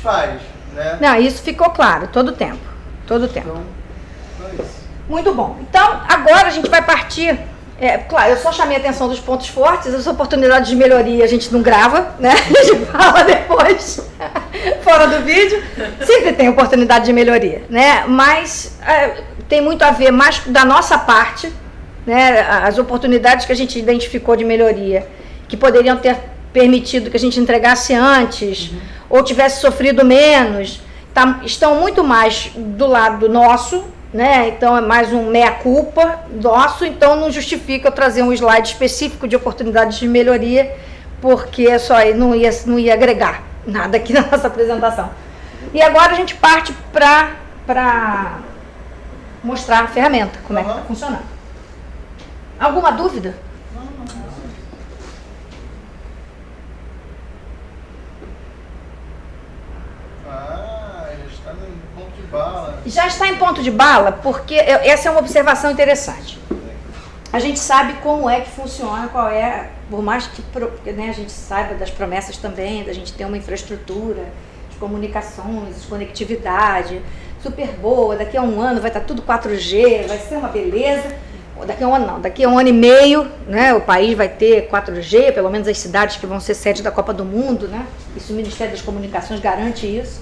faz, né? Não, isso ficou claro, todo o tempo. Então, é isso. Muito bom. Então, agora a gente vai partir. Claro, eu só chamei a atenção dos pontos fortes, as oportunidades de melhoria a gente não grava, né? A gente fala depois, fora do vídeo. Sempre tem oportunidade de melhoria, né? Mas tem muito a ver mais da nossa parte, né? As oportunidades que a gente identificou de melhoria, que poderiam ter permitido que a gente entregasse antes, ou tivesse sofrido menos, estão muito mais do lado nosso, né? Então é mais um meia-culpa nosso, então não justifica eu trazer um slide específico de oportunidades de melhoria, porque só não ia agregar nada aqui na nossa apresentação. E agora a gente parte para mostrar a ferramenta, como é que está funcionando. Alguma dúvida? Já está em ponto de bala, porque essa é uma observação interessante. A gente sabe como é que funciona, por mais que, né, a gente saiba das promessas também, da gente ter uma infraestrutura de comunicações, de conectividade super boa, daqui a um ano vai estar tudo 4G, vai ser uma beleza. Daqui a um ano não, daqui a um ano e meio, né, o país vai ter 4G, pelo menos as cidades que vão ser sede da Copa do Mundo, né? Isso o Ministério das Comunicações garante isso.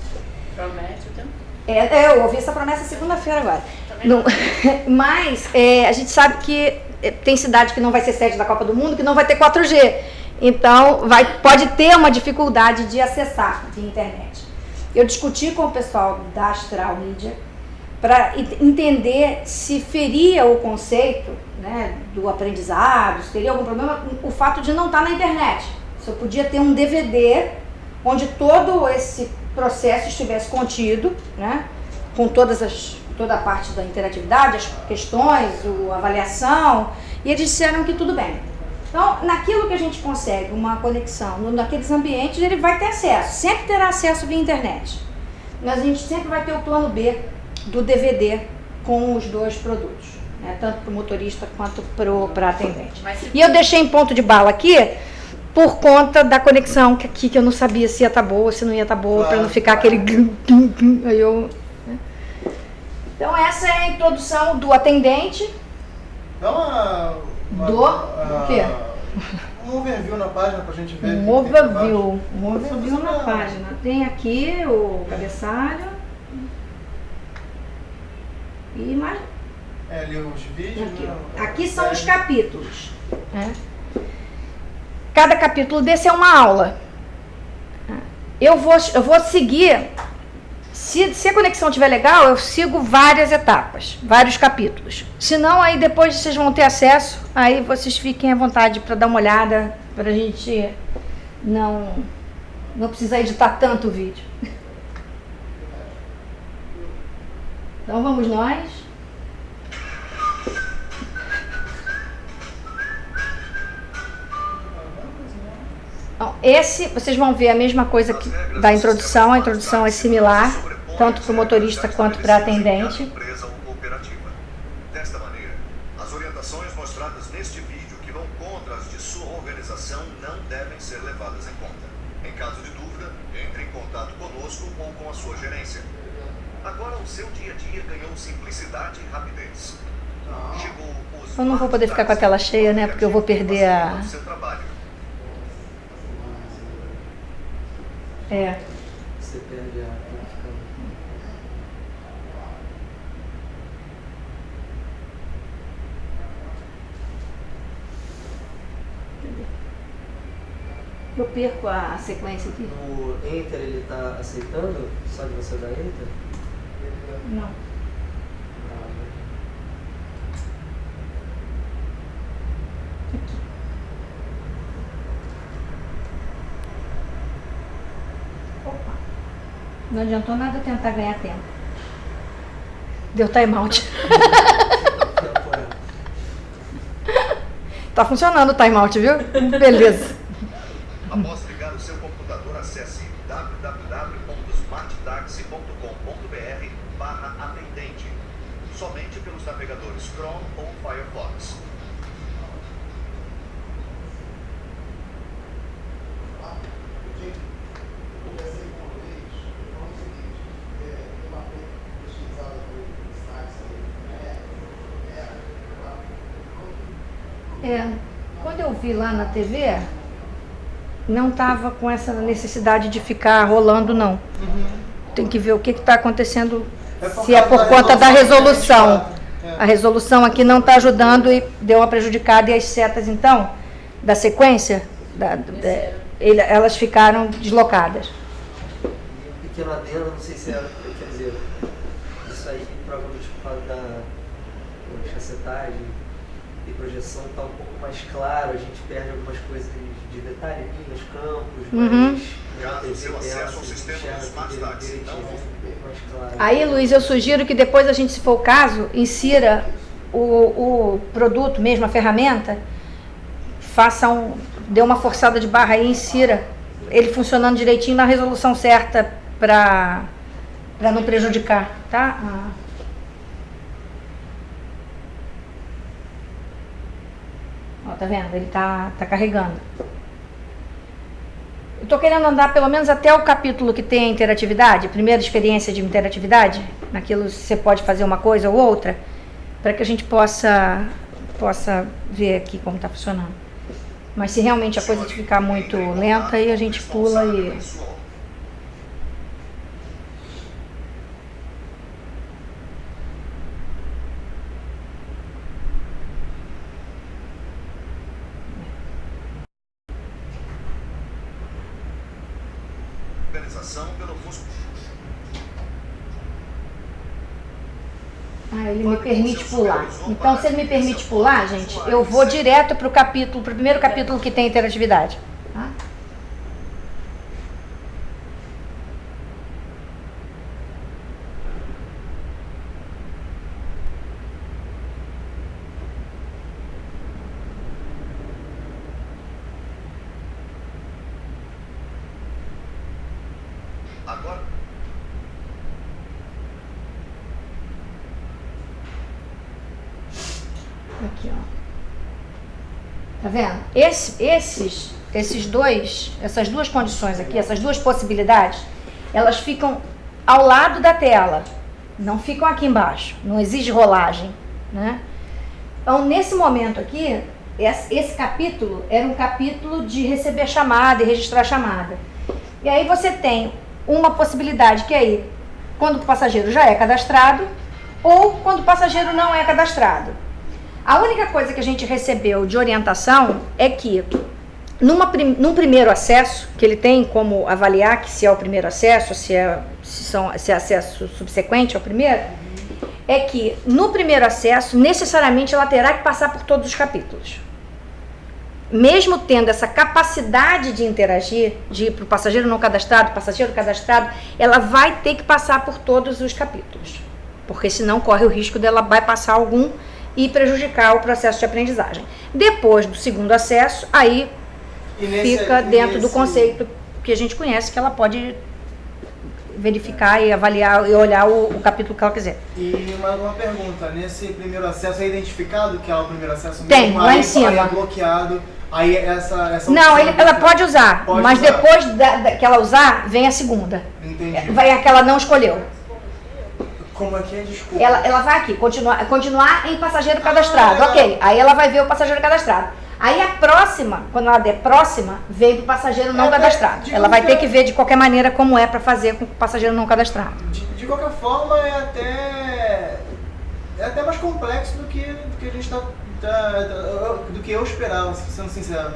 Promete o tempo. Eu ouvi essa promessa segunda-feira agora. Não, mas a gente sabe que tem cidade que não vai ser sede da Copa do Mundo, que não vai ter 4G. Então, pode ter uma dificuldade de acessar de internet. Eu discuti com o pessoal da Astral Media para entender se feria o conceito, né, do aprendizado, se teria algum problema o fato de não estar na internet. Se eu podia ter um DVD onde todo esse processo estivesse contido, né, com toda a parte da interatividade, as questões, a avaliação, e eles disseram que tudo bem. Então, naquilo que a gente consegue uma conexão, naqueles ambientes, ele vai ter acesso, sempre terá acesso via internet. Mas a gente sempre vai ter o plano B do DVD com os dois produtos, né, tanto para o motorista quanto para atendente. E eu deixei em ponto de bala aqui, por conta da conexão que eu não sabia se ia estar boa, se não ia estar boa, para não ficar aquele... Aí eu, né? Então essa é a introdução do atendente. Dá O quê? Um overview na página pra gente ver. Um overview na página. Tem aqui o cabeçalho. E mais. Ali os vídeos. Aqui, aqui são os capítulos. Né? Cada capítulo desse é uma aula. Eu vou seguir. Se a conexão estiver legal, eu sigo várias etapas, vários capítulos. Se não, aí depois vocês vão ter acesso, aí vocês fiquem à vontade para dar uma olhada, para a gente não precisar editar tanto o vídeo. Então vamos nós. Então, esse, vocês vão ver a mesma coisa que da introdução. A introdução é similar, tanto para o motorista quanto para a atendente. Desta maneira, as orientações mostradas neste vídeo que vão contra as de sua organização não devem ser levadas em conta. Em caso de dúvida, entre em contato conosco ou com a sua gerência. Agora o seu dia a dia ganhou simplicidade e rapidez. Chegou os Eu não vou poder ficar com a tela cheia, né? Porque eu vou perder a... Você perde a planificação. Eu perco a sequência aqui? No Enter ele tá aceitando? Só de você dar Enter? Não. Não adiantou nada tentar ganhar tempo. Deu timeout. Tá funcionando o timeout, viu? Beleza. Após ligar o seu computador, acesse www.smarttaxi.com.br/atendente. Somente pelos navegadores Chrome ou Firefox. Quando eu vi lá na TV, não estava com essa necessidade de ficar rolando, não. Tem que ver o que está acontecendo, se é por conta da resolução. A resolução aqui não está ajudando e deu uma prejudicada, e as setas, então, da sequência, elas ficaram deslocadas. Um pequeno adendo, não sei se era, quer dizer, isso aí provavelmente por causa da cacetagem e projeção está um pouco mais claro, a gente perde algumas coisas de detalhe aqui nos campos, mas Caso o seu acesso ao sistema do Smart Taxi não mais claro. Aí, Luiz, eu sugiro que depois a gente, se for o caso, insira o produto mesmo, a ferramenta, dê uma forçada de barra aí e insira ele funcionando direitinho na resolução certa para não prejudicar, tá? Ó, tá vendo? Ele tá carregando. Eu tô querendo andar pelo menos até o capítulo que tem a interatividade, primeira experiência de interatividade, naquilo você pode fazer uma coisa ou outra, para que a gente possa ver aqui como está funcionando. Mas se realmente a coisa ficar muito lenta, aí a gente pula e... Ele me permite pular. Então, se ele me permite pular, gente, eu vou direto para o primeiro capítulo que tem interatividade. Tá? Agora. Aqui, ó. Tá vendo? Essas duas condições aqui, essas duas possibilidades, elas ficam ao lado da tela, não ficam aqui embaixo, não exige rolagem, né? Então, nesse momento aqui, esse capítulo era um capítulo de receber chamada e registrar chamada. E aí você tem uma possibilidade que é aí, quando o passageiro já é cadastrado ou quando o passageiro não é cadastrado. A única coisa que a gente recebeu de orientação é que num primeiro acesso, que ele tem como avaliar que se é o primeiro acesso, se é acesso subsequente ao primeiro, é que no primeiro acesso, necessariamente ela terá que passar por todos os capítulos. Mesmo tendo essa capacidade de interagir, de ir para o passageiro não cadastrado, passageiro cadastrado, ela vai ter que passar por todos os capítulos. Porque senão corre o risco dela bypassar algum e prejudicar o processo de aprendizagem. Depois do segundo acesso, aí fica dentro do conceito que a gente conhece, que ela pode verificar e avaliar e olhar o capítulo que ela quiser. E uma pergunta, nesse primeiro acesso é identificado que é o primeiro acesso mesmo? Tem, lá em cima. Aí é bloqueado, aí essa não, ela pode usar, mas depois que ela usar, vem a segunda. Entendi. Vai a que ela não escolheu. Como é que é? Desculpa. Ela vai aqui, continuar em passageiro cadastrado, ok. Aí ela vai ver o passageiro cadastrado. Aí a próxima, quando ela der próxima, vem para o passageiro não cadastrado. Ela vai ter que ver de qualquer maneira como é para fazer com o passageiro não cadastrado. De qualquer forma, é até mais complexo do que a gente do que eu esperava, sendo sincero.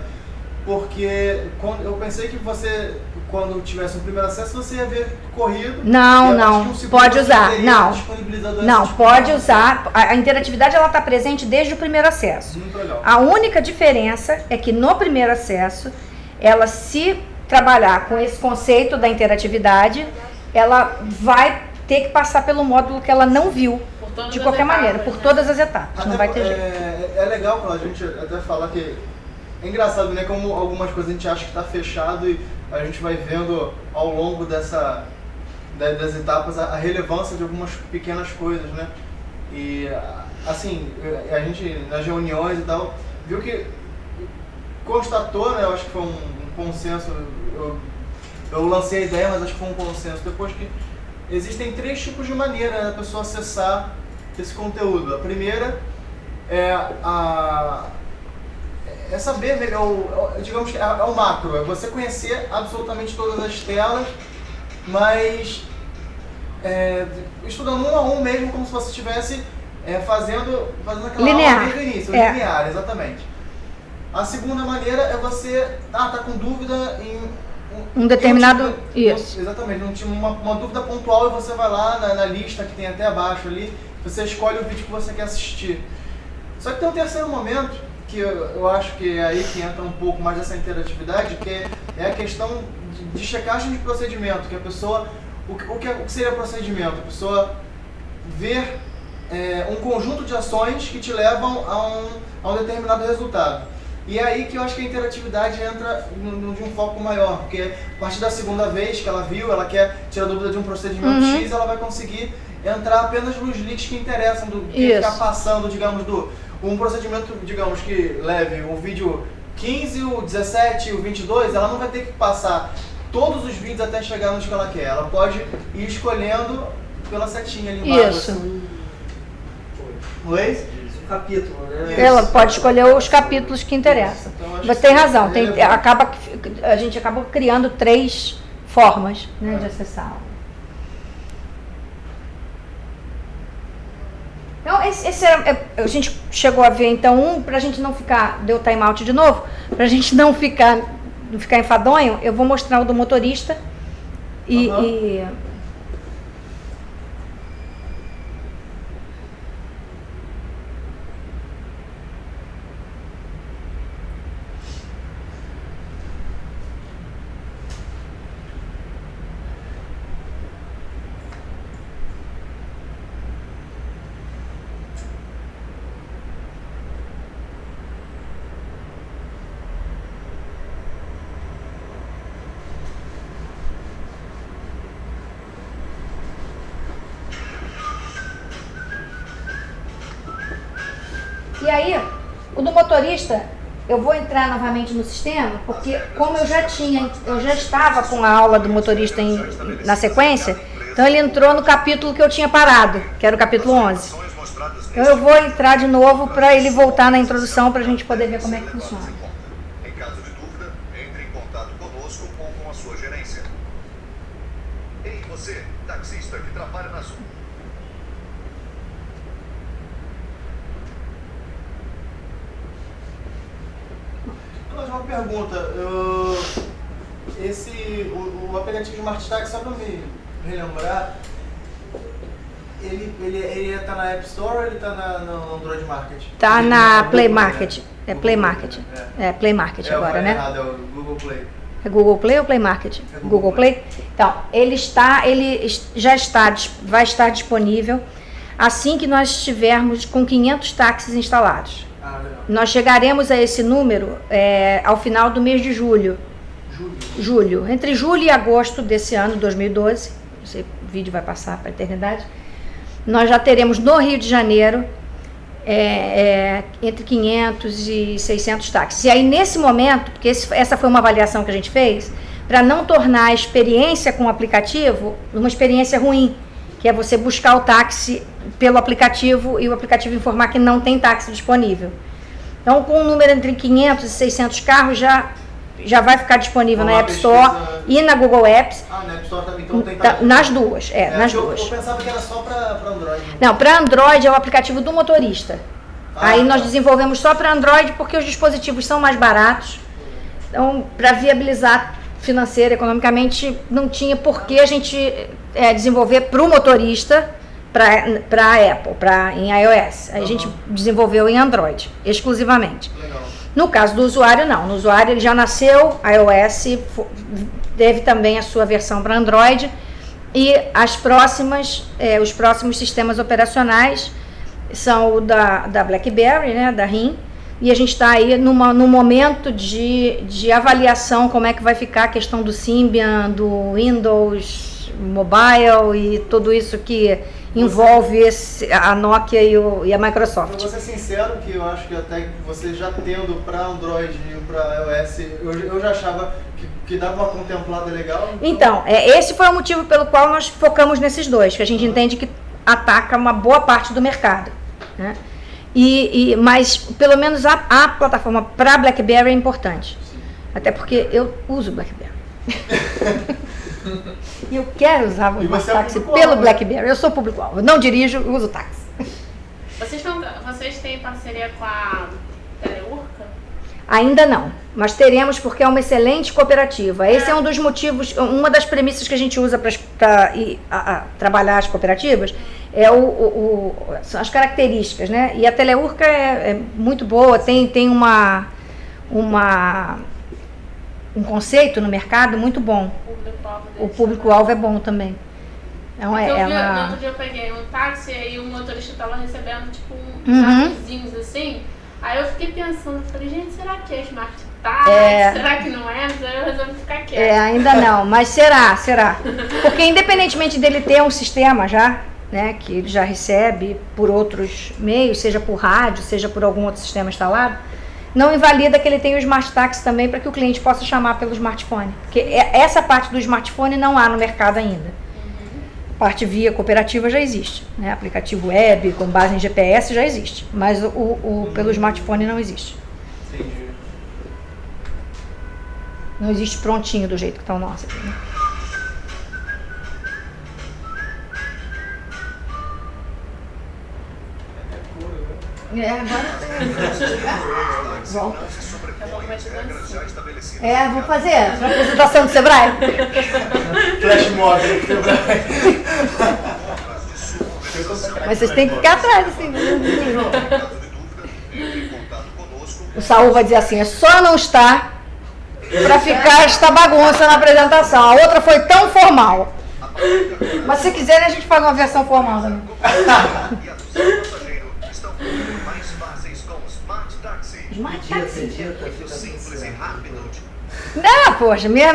Porque eu pensei que você, quando tivesse um primeiro acesso, você ia ver corrido. Não, pode usar. Não, pode usar. A interatividade ela está presente desde o primeiro acesso. Muito legal. A única diferença é que no primeiro acesso, ela se trabalhar com esse conceito da interatividade, ela vai ter que passar pelo módulo que ela não viu. De ququalquer maneira, por todas as etapas. Até não vai ter jeito. É legal a gente até falar que é engraçado, né? Como algumas coisas a gente acha que está fechado e a gente vai vendo ao longo das etapas a relevância de algumas pequenas coisas, né? E assim, a gente nas reuniões e tal, viu que constatou, né? Eu acho que foi um consenso, eu lancei a ideia, mas acho que foi um consenso, depois que existem 3 tipos de maneira da pessoa acessar esse conteúdo. A primeira é saber melhor, digamos que é o macro, é você conhecer absolutamente todas as telas, mas estudando um a um mesmo, como se você estivesse fazendo aquela linear. aula desde o início, linear, exatamente. A segunda maneira é você tá com dúvida em um determinado... Isso. Exatamente, uma dúvida pontual e você vai lá na lista que tem até abaixo ali, você escolhe o vídeo que você quer assistir. Só que tem um terceiro momento, que eu acho que é aí que entra um pouco mais dessa interatividade, que é a questão de checagem de procedimento, que a pessoa... O que seria procedimento? A pessoa ver um conjunto de ações que te levam a um determinado resultado. E é aí que eu acho que a interatividade entra de um foco maior, porque a partir da segunda vez que ela viu, ela quer tirar dúvida de um procedimento X, ela vai conseguir entrar apenas nos links que interessam, que ficar passando, digamos, um procedimento, digamos, que leve o vídeo 15, o 17, o 22, ela não vai ter que passar todos os vídeos até chegar nos que ela quer. Ela pode ir escolhendo pela setinha ali embaixo. Isso. Oi? Capítulo, né? Ela pode escolher os capítulos que interessam. Então, Você tem razão, a gente acaba criando 3 formas, né, de acessar. Então, a gente chegou a ver, então, para a gente não ficar, deu time out de novo, para a gente não ficar enfadonho, eu vou mostrar o do motorista e aí, o do motorista, eu vou entrar novamente no sistema, porque como eu já estava com a aula do motorista na sequência, então ele entrou no capítulo que eu tinha parado, que era o capítulo 11. Então eu vou entrar de novo para ele voltar na introdução para a gente poder ver como é que funciona. Em caso de dúvida, entre em contato conosco ou com a sua gerência. Ei, você, taxista que trabalha na zona. Mais uma pergunta. O aplicativo Smart Taxi, só para me relembrar, ele tá na App Store ou ele tá no Android Market? Tá Ele na Play Google, Market. né? É Play Google Market. Play, É Play Market eu agora, falei né? errado, é o Google Play. É Google Play ou Play Market? É Google Play? Então, vai estar disponível assim que nós estivermos com 500 táxis instalados. Ah, legal. Nós chegaremos a esse número ao final do mês de julho. Julho. Entre julho e agosto desse ano, 2012, esse vídeo vai passar para a eternidade, nós já teremos no Rio de Janeiro entre 500 e 600 táxis. E aí, nesse momento, porque essa foi uma avaliação que a gente fez, para não tornar a experiência com o aplicativo uma experiência ruim, que é você buscar o táxi pelo aplicativo e o aplicativo informar que não tem táxi disponível. Então, com um número entre 500 e 600 carros, já vai ficar disponível na App Store e na Google Apps. Ah, na App Store também, então tem nas duas, nas duas. Eu pensava que era só para Android. Não, para Android é o aplicativo do motorista. Aí nós desenvolvemos só para Android porque os dispositivos são mais baratos. Então, para viabilizar financeira, economicamente, não tinha por que a gente desenvolver para o motorista, para a Apple, em iOS. Aí a gente desenvolveu em Android, exclusivamente. Legal. No caso do usuário, não. No usuário, ele já nasceu iOS, teve também a sua versão para Android. E os próximos sistemas operacionais são o da BlackBerry, né, da RIM. E a gente está aí no momento de avaliação como é que vai ficar a questão do Symbian, do Windows Mobile e tudo isso que envolve a Nokia e a Microsoft. Eu vou ser sincero que eu acho que até você já tendo para Android e para iOS, eu já achava que dava uma contemplada legal. Então, esse foi o motivo pelo qual nós focamos nesses dois, que a gente entende que ataca uma boa parte do mercado, né? Mas pelo menos a plataforma para BlackBerry é importante. Sim. Até porque eu uso BlackBerry. E eu quero usar o táxi pelo BlackBerry. Eu sou público-alvo. Eu não dirijo, eu uso táxi. Vocês têm parceria com a Teleurca? Ainda não, mas teremos porque é uma excelente cooperativa. Esse é um dos motivos, uma das premissas que a gente usa para trabalhar as cooperativas são as características, né? E a Teleurca é muito boa, tem um conceito no mercado muito bom. O público-alvo é bom também. No outro dia eu peguei um táxi e aí o motorista estava recebendo tipo uns avisinhos assim. Aí eu fiquei pensando, falei, gente, será que é Smart Taxi? Será que não é? Mas aí eu resolvi ficar quieta. Ainda não, mas será. Porque independentemente dele ter um sistema já, né, que ele já recebe por outros meios, seja por rádio, seja por algum outro sistema instalado, não invalida que ele tenha o Smart Taxi também para que o cliente possa chamar pelo smartphone. Porque essa parte do smartphone não há no mercado ainda. A parte via cooperativa já existe, né? Aplicativo web com base em GPS já existe, mas pelo smartphone não existe. Entendi. Não existe prontinho do jeito que está o nosso aqui, né? Agora volta. Vou fazer a apresentação do Sebrae. Flash mob. Mas vocês têm que ficar atrás, assim. O Saul vai dizer assim, é só não estar para ficar esta bagunça na apresentação. A outra foi tão formal. Mas se quiserem, a gente faz uma versão formal também. Smart Taxi. Não, poxa, minha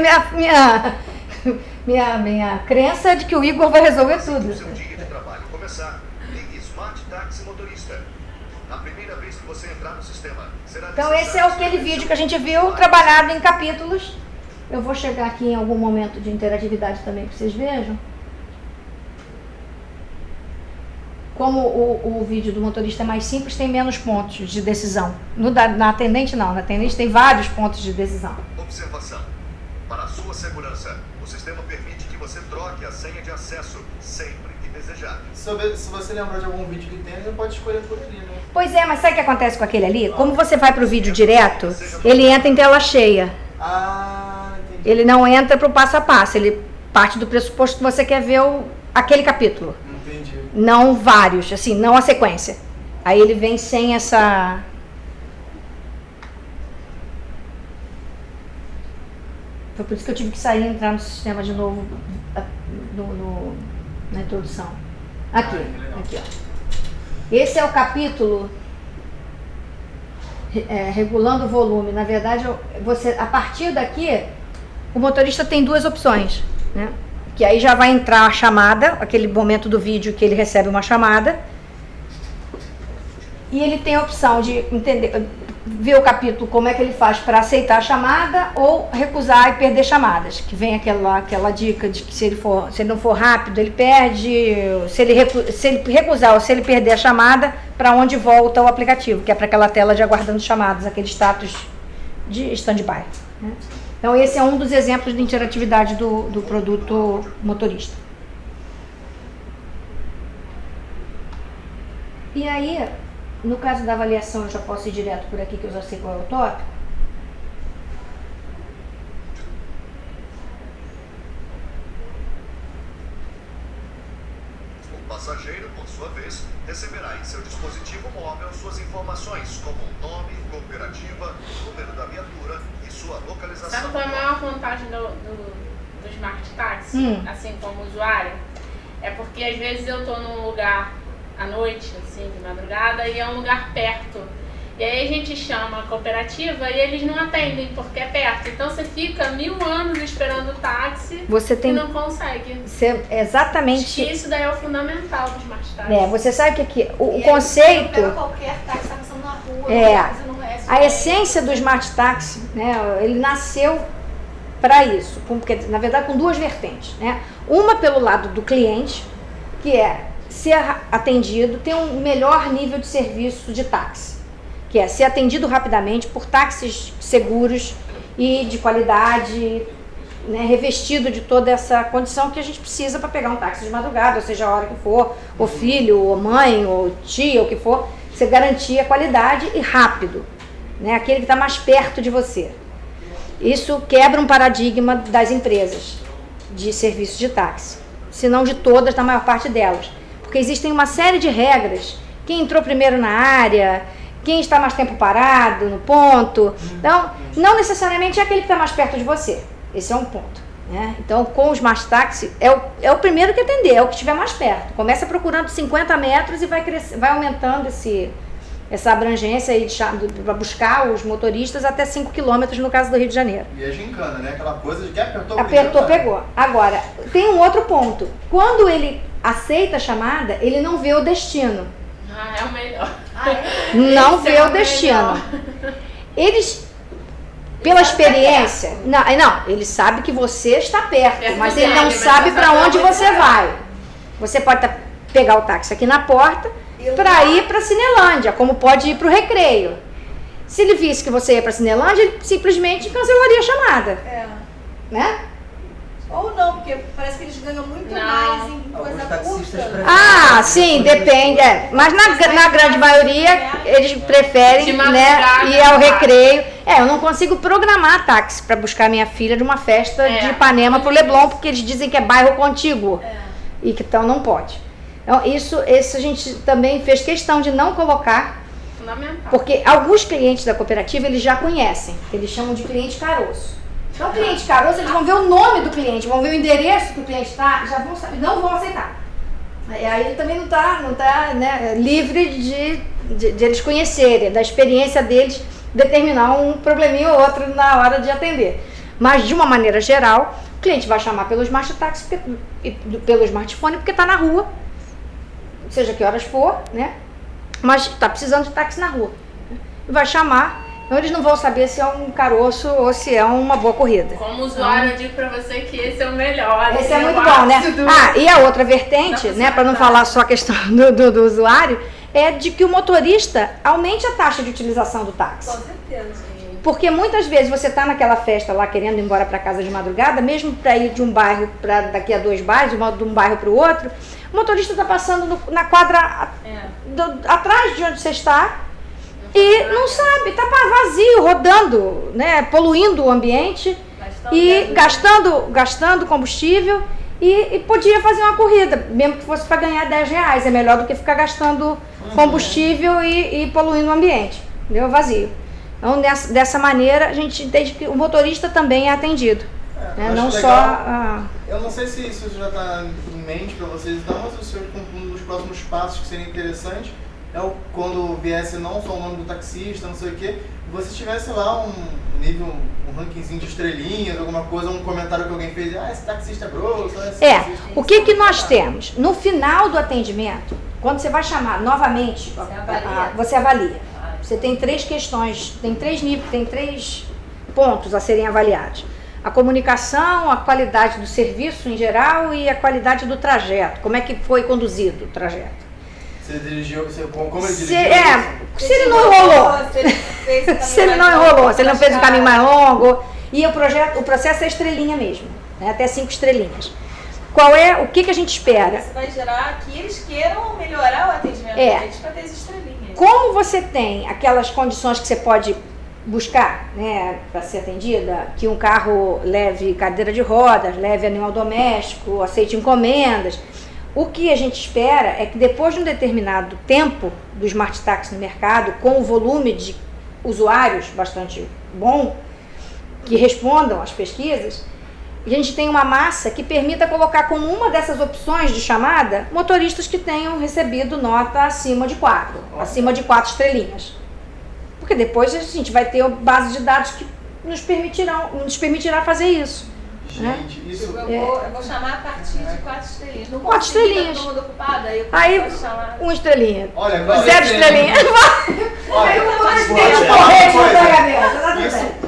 crença é de que o Igor vai resolver tudo. Seu dia de trabalho começar, ligue Smart Taxi Motorista. Na primeira vez que você entrar no sistema, será então esse é aquele vídeo que a gente viu trabalhado em capítulos. Eu vou chegar aqui em algum momento de interatividade também para vocês vejam. como o vídeo do motorista é mais simples, tem menos pontos de decisão. Na atendente não, na atendente tem vários pontos de decisão. Observação. Para a sua segurança, o sistema permite que você troque a senha de acesso sempre que desejar. Se você lembrar de algum vídeo que tem, você pode escolher por ali, né? Pois é, mas sabe o que acontece com aquele ali? Como você vai pro vídeo direto, ele entra em tela cheia. Ah, entendi. Ele não entra pro passo a passo, ele parte do pressuposto que você quer ver aquele capítulo. Entendi. Não vários, assim, não a sequência. Aí ele vem sem essa... Foi por isso que eu tive que sair e entrar no sistema de novo na introdução. Aqui, aqui, ó. Esse é o capítulo regulando o volume. Na verdade, a partir daqui, o motorista tem duas opções, né? Que aí já vai entrar a chamada, aquele momento do vídeo que ele recebe uma chamada. E ele tem a opção de ver o capítulo, como é que ele faz para aceitar a chamada ou recusar e perder chamadas. Que vem aquela dica de que se ele não for rápido, ele perde. Se ele recusar ou se ele perder a chamada, para onde volta o aplicativo, que é para aquela tela de aguardando chamadas, aquele status de stand-by, né? Então esse é um dos exemplos de interatividade do produto motorista. E aí, no caso da avaliação, eu já posso ir direto por aqui, que eu já sei qual é o tópico. O passageiro, por sua vez, receberá em seu dispositivo móvel suas informações, como o nome, cooperativa, número da viatura e sua localização. Sabe qual é a maior vantagem do Smart Taxi, assim como usuário? É porque às vezes eu tô num lugar à noite, assim, de madrugada, e é um lugar perto. E aí a gente chama a cooperativa e eles não atendem porque é perto. Então você fica 1000 anos esperando o táxi e não consegue. Exatamente. Acho que isso daí é o fundamental do Smart Taxi. Você sabe que o conceito... Pega qualquer táxi, tá passando na rua, a essência do Smart Taxi, né, ele nasceu para isso, porque, na verdade, com duas vertentes, né? Uma pelo lado do cliente, que é ser atendido, ter um melhor nível de serviço de táxi, que é ser atendido rapidamente por táxis seguros e de qualidade, né, revestido de toda essa condição que a gente precisa para pegar um táxi de madrugada, ou seja, a hora que for, ou filho, ou mãe, ou tia, o que for, você garantir a qualidade e rápido, né, aquele que está mais perto de você. Isso quebra um paradigma das empresas de serviço de táxi, se não de todas, da maior parte delas. Porque existem uma série de regras, quem entrou primeiro na área, quem está mais tempo parado no ponto. Então, não necessariamente é aquele que está mais perto de você. Esse é um ponto, né? Então, com os Smart Taxi, é o primeiro que atender, é o que estiver mais perto. Começa procurando 50 metros e vai aumentando essa abrangência aí para buscar os motoristas até 5 quilômetros no caso do Rio de Janeiro. E a gincana, né? Aquela coisa de que apertou, pegou. Agora, tem um outro ponto. Quando ele aceita a chamada, ele não vê o destino. É o melhor. Não vê o destino. Eles, pela experiência... Não, ele sabe que você está perto, mas ele não sabe para onde você vai. Você pode pegar o táxi aqui na porta para ir para Cinelândia, como pode ir para o Recreio. Se ele visse que você ia para Cinelândia, ele simplesmente cancelaria a chamada. Né? Ou não, porque parece que eles ganham muito mais em coisa curta. Sim, depende. Mas na grande maioria, eles preferem, né, ir ao Recreio. Eu não consigo programar táxi para buscar minha filha de uma festa de Ipanema pro Leblon, porque eles dizem que é bairro contíguo. E que então não pode. Então, isso a gente também fez questão de não colocar, porque alguns clientes da cooperativa eles já conhecem, eles chamam de cliente caroço. Então, cliente caroço, eles vão ver o nome do cliente, vão ver o endereço que o cliente está, já vão saber, não vão aceitar. Aí ele também não tá, né, livre de eles conhecerem, da experiência deles, determinar um probleminha ou outro na hora de atender. Mas, de uma maneira geral, o cliente vai chamar pelo Smart Taxi, pelo smartphone, porque está na rua, seja que horas for, né? Mas está precisando de táxi na rua. Vai chamar Então eles não vão saber se é um caroço ou se é uma boa corrida. Como usuário, eu digo pra você que esse é o melhor. Esse é muito bom, né? E a outra vertente, né, para não falar só a questão do usuário, é de que o motorista aumente a taxa de utilização do táxi. Com certeza. Porque muitas vezes você está naquela festa lá querendo ir embora para casa de madrugada, mesmo para ir de um bairro para daqui a 2 bairros, de um bairro para o outro, o motorista está passando na quadra atrás de onde você está e não sabe, está vazio, rodando, né, poluindo o ambiente e gastando combustível e podia fazer uma corrida, mesmo que fosse para ganhar R$10. É melhor do que ficar gastando combustível e poluindo o ambiente, entendeu? Vazio. Então, dessa maneira, a gente entende que o motorista também é atendido. Né? Não só. Eu não sei se isso já está em mente para vocês, então, mas eu sei que um dos próximos passos que seria interessante é quando viesse não só o nome do taxista, não sei o quê, você tivesse lá um nível, um rankingzinho de estrelinhas, alguma coisa, um comentário que alguém fez, esse taxista é grosso, o que nós temos? No final do atendimento, quando você vai chamar novamente, você avalia. Você tem 3 questões, tem 3 níveis, tem 3 pontos a serem avaliados. A comunicação, a qualidade do serviço em geral e a qualidade do trajeto. Como é que foi conduzido o trajeto? Você dirigiu, como ele dirigiu? Se ele não enrolou. Se ele não enrolou, se ele não fez o caminho mais longo. E o processo é estrelinha mesmo, né? Até 5 estrelinhas. O que a gente espera? Isso vai gerar que eles queiram melhorar o atendimento deles para ter as estrelinhas. Como você tem aquelas condições que você pode buscar, né, para ser atendida, que um carro leve cadeira de rodas, leve animal doméstico, aceite encomendas, o que a gente espera é que depois de um determinado tempo do Smart Taxi no mercado, com o volume de usuários bastante bom, que respondam às pesquisas, a gente tem uma massa que permita colocar como uma dessas opções de chamada motoristas que tenham recebido nota acima de 4 estrelinhas. Porque depois a gente vai ter base de dados que nos permitirá fazer isso. Gente, né? Isso... Eu vou chamar a partir de 4 estrelinhas. Não 4 estrelinhas. Todo mundo ocupado, aí eu posso chamar... 1 estrelinha. Olha, 0 estrelinhas.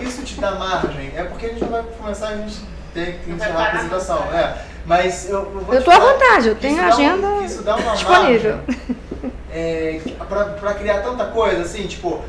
Isso te dá margem. É porque a gente vai começar, a gente tem que encerrar a apresentação. Mas eu vou estou à vontade, eu tenho a agenda disponível. Para criar tanta coisa, assim, tipo,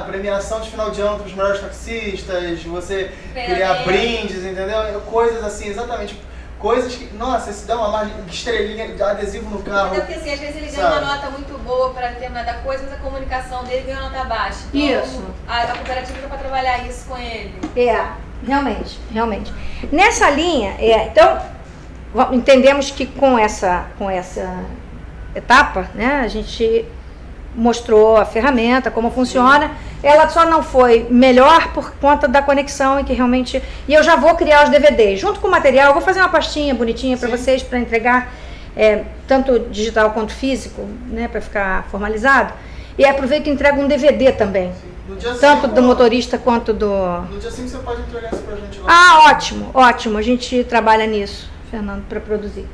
premiação de final de ano para os melhores taxistas, você criar brindes, entendeu? Coisas assim, exatamente. Coisas que, nossa, se dá uma margem de estrelinha, de adesivo no carro. Até porque assim, às vezes ele ganha uma nota muito boa para determinada coisa, mas a comunicação dele ganha uma nota baixa. Então, isso. A cooperativa dá para trabalhar isso com ele. Realmente. Nessa linha, então, entendemos que com essa etapa, né, a gente mostrou a ferramenta, como funciona. Ela só não foi melhor por conta da conexão e que realmente... E eu já vou criar os DVDs. Junto com o material, eu vou fazer uma pastinha bonitinha para vocês, para entregar, tanto digital quanto físico, né, para ficar formalizado. E aproveito e entrego um DVD também. Tanto do motorista quanto do... No dia 5 você pode entregar isso pra gente lá. Ótimo. A gente trabalha nisso, Fernando, para produzir.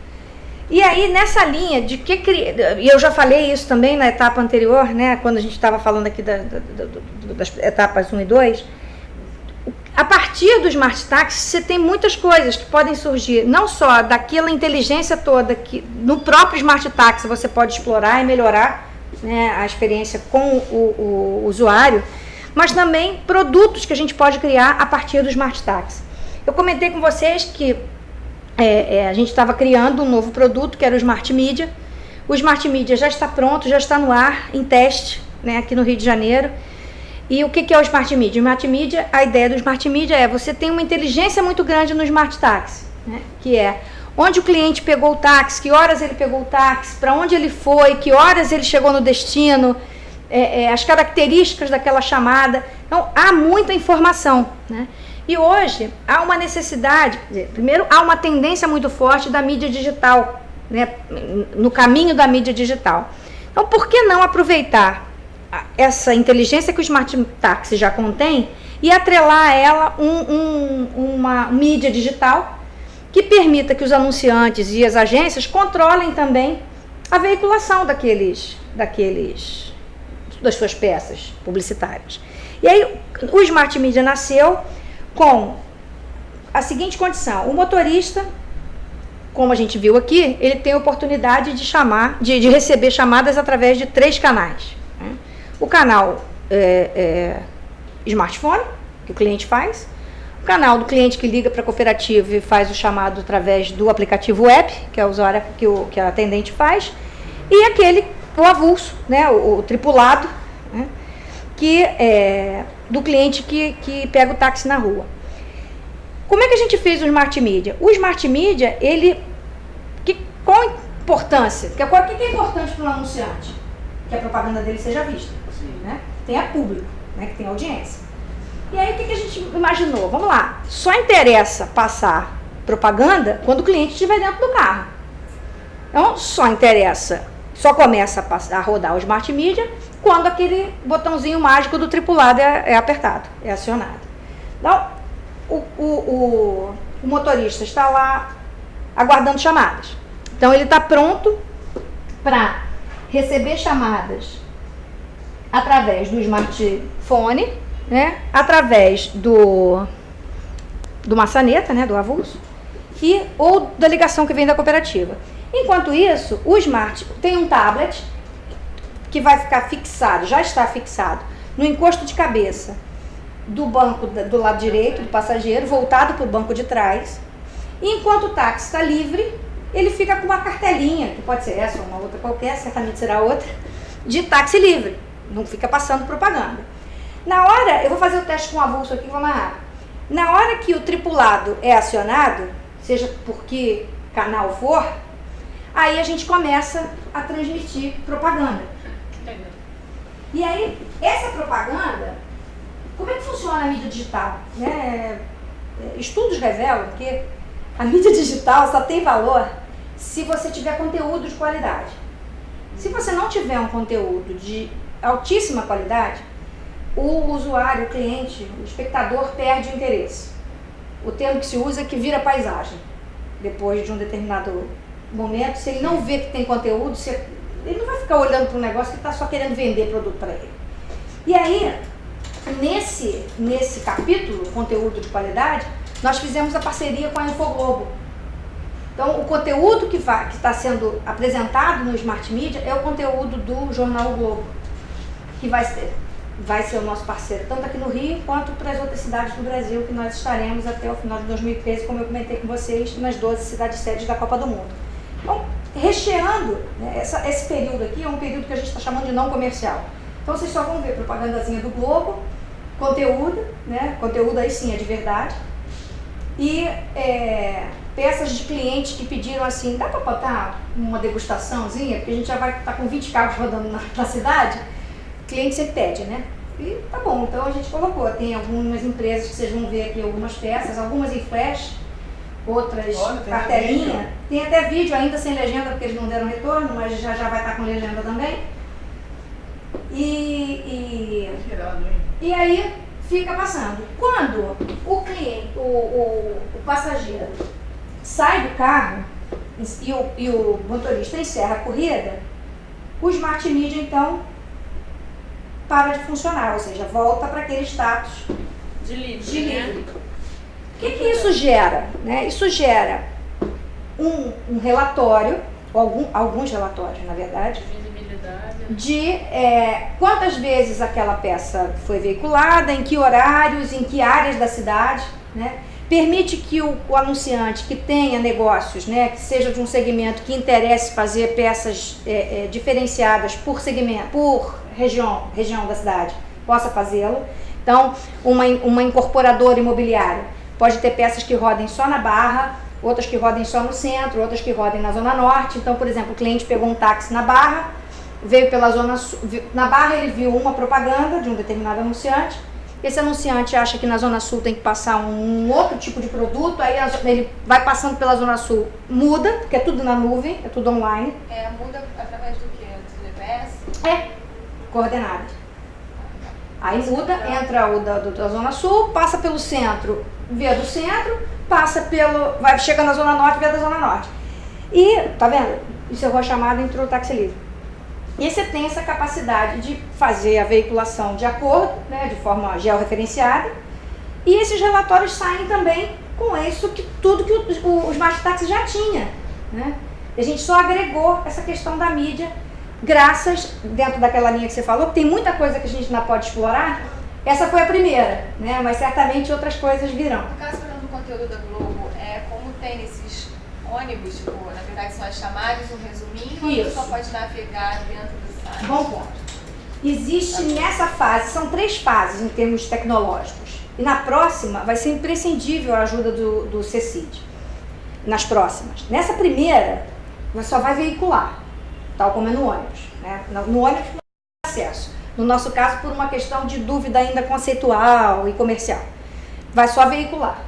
E aí, nessa linha de e eu já falei isso também na etapa anterior, né, quando a gente estava falando aqui das etapas 1 e 2, a partir do Smart Taxi, você tem muitas coisas que podem surgir, não só daquela inteligência toda que no próprio Smart Taxi você pode explorar e melhorar, né, a experiência com o usuário, mas também produtos que a gente pode criar a partir do Smart Taxi. Eu comentei com vocês que a gente estava criando um novo produto, que era o Smart Media. O Smart Media já está pronto, já está no ar, em teste, né, aqui no Rio de Janeiro. E o que é o Smart Media? O Smart Media, a ideia do Smart Media é você tem uma inteligência muito grande no Smart Taxi, né, que é onde o cliente pegou o táxi, que horas ele pegou o táxi, para onde ele foi, que horas ele chegou no destino, as características daquela chamada. Então, há muita informação, né? E hoje há uma necessidade, primeiro há uma tendência muito forte da mídia digital, né, no caminho da mídia digital. Então, por que não aproveitar essa inteligência que o Smart Taxi já contém e atrelar a ela uma mídia digital que permita que os anunciantes e as agências controlem também a veiculação das suas peças publicitárias. E aí, o Smart Media nasceu com a seguinte condição: o motorista, como a gente viu aqui, ele tem a oportunidade de receber chamadas através de 3 canais. Né? O canal smartphone, que o cliente faz, o canal do cliente que liga para a cooperativa e faz o chamado através do aplicativo web, que é o usuário que a atendente faz, e o avulso, né? o tripulado, né? Que é do cliente que pega o táxi na rua. Como é que a gente fez o Smart Media? O Smart Media, qual a importância? O que é importante para um anunciante? Que a propaganda dele seja vista, né? Tenha público, né? Que tenha audiência. E aí o que a gente imaginou? Vamos lá, só interessa passar propaganda quando o cliente estiver dentro do carro. Então só começa a rodar o Smart Media quando aquele botãozinho mágico do tripulado é apertado, é acionado. Então, o motorista está lá aguardando chamadas. Então, ele está pronto para receber chamadas através do smartphone, né? Através do maçaneta, né? Do avulso, ou da ligação que vem da cooperativa. Enquanto isso, o Smart tem um tablet que vai ficar fixado, já está fixado, no encosto de cabeça do banco do lado direito do passageiro, voltado para o banco de trás. E enquanto o táxi está livre, ele fica com uma cartelinha, que pode ser essa ou uma outra qualquer, certamente será outra, de táxi livre. Não fica passando propaganda. Na hora, eu vou fazer o teste com o avulso aqui, vamos amarrar. Na hora que o tripulado é acionado, seja por que canal for, aí a gente começa a transmitir propaganda. E aí, essa propaganda, como é que funciona a mídia digital? Né? Estudos revelam que a mídia digital só tem valor se você tiver conteúdo de qualidade. Se você não tiver um conteúdo de altíssima qualidade, o usuário, o cliente, o espectador perde o interesse. O termo que se usa é que vira paisagem. Depois de um determinado momento, se ele não vê que tem conteúdo, ele não vai ficar olhando para um negócio que está só querendo vender produto para ele. E aí, nesse capítulo, conteúdo de qualidade, nós fizemos a parceria com a Infoglobo. Então, o conteúdo que está sendo apresentado no Smart Media é o conteúdo do Jornal o Globo, que vai ser o nosso parceiro, tanto aqui no Rio, quanto para as outras cidades do Brasil, que nós estaremos até o final de 2013, como eu comentei com vocês, nas 12 cidades sedes da Copa do Mundo. Então, recheando, né, esse período aqui é um período que a gente está chamando de não comercial. Então, vocês só vão ver propagandazinha do Globo, conteúdo, né, conteúdo aí sim é de verdade, e peças de clientes que pediram assim, dá para botar uma degustaçãozinha, porque a gente já vai estar com 20 carros rodando na cidade. O cliente sempre pede, né? E tá bom, então a gente colocou. Tem algumas empresas que vocês vão ver aqui algumas peças, algumas em flash, outras cartelinha. Tem até vídeo ainda sem legenda, porque eles não deram retorno, mas já vai estar com legenda também. E aí fica passando. Quando o cliente, o passageiro sai do carro e o motorista encerra a corrida, o Smart Media então para de funcionar, ou seja, volta para aquele status de livre. O que isso gera? Né? Isso gera um relatório, ou alguns relatórios, na verdade, de quantas vezes aquela peça foi veiculada, em que horários, em que áreas da cidade, né? Permite que o anunciante que tenha negócios, né, que seja de um segmento que interesse fazer peças diferenciadas por segmento, por região da cidade, possa fazê-lo. Então, uma incorporadora imobiliária pode ter peças que rodem só na Barra, outras que rodem só no centro, outras que rodem na Zona Norte. Então, por exemplo, o cliente pegou um táxi na Barra, veio pela Zona Sul, na Barra ele viu uma propaganda de um determinado anunciante. Esse anunciante acha que na Zona Sul tem que passar um outro tipo de produto, aí ele vai passando pela Zona Sul, muda, porque é tudo na nuvem, é tudo online. Muda através do quê? Do GPS? Coordenada. Aí muda, entra o da Zona Sul, passa pelo centro, vê do centro, chega na Zona Norte, vê da Zona Norte. E, tá vendo? Encerrou a chamada e entrou o táxi livre. E você tem essa capacidade de fazer a veiculação de acordo, né, de forma georreferenciada, e esses relatórios saem também com isso, tudo que o Smart Taxi já tinha, né? A gente só agregou essa questão da mídia, graças, dentro daquela linha que você falou, que tem muita coisa que a gente ainda pode explorar. Essa foi a primeira, né? Mas certamente outras coisas virão. No caso do conteúdo da Globo, como tem nesses ônibus, tipo, na verdade são as chamadas, um resuminho, ou só pode navegar dentro do site? Bom ponto. Existe nessa fase, são 3 fases em termos tecnológicos. E na próxima vai ser imprescindível a ajuda do CECID. Nas próximas. Nessa primeira, você só vai veicular, tal como é no ônibus, né? No ônibus não tem acesso. No nosso caso, por uma questão de dúvida ainda conceitual e comercial. Vai só veicular,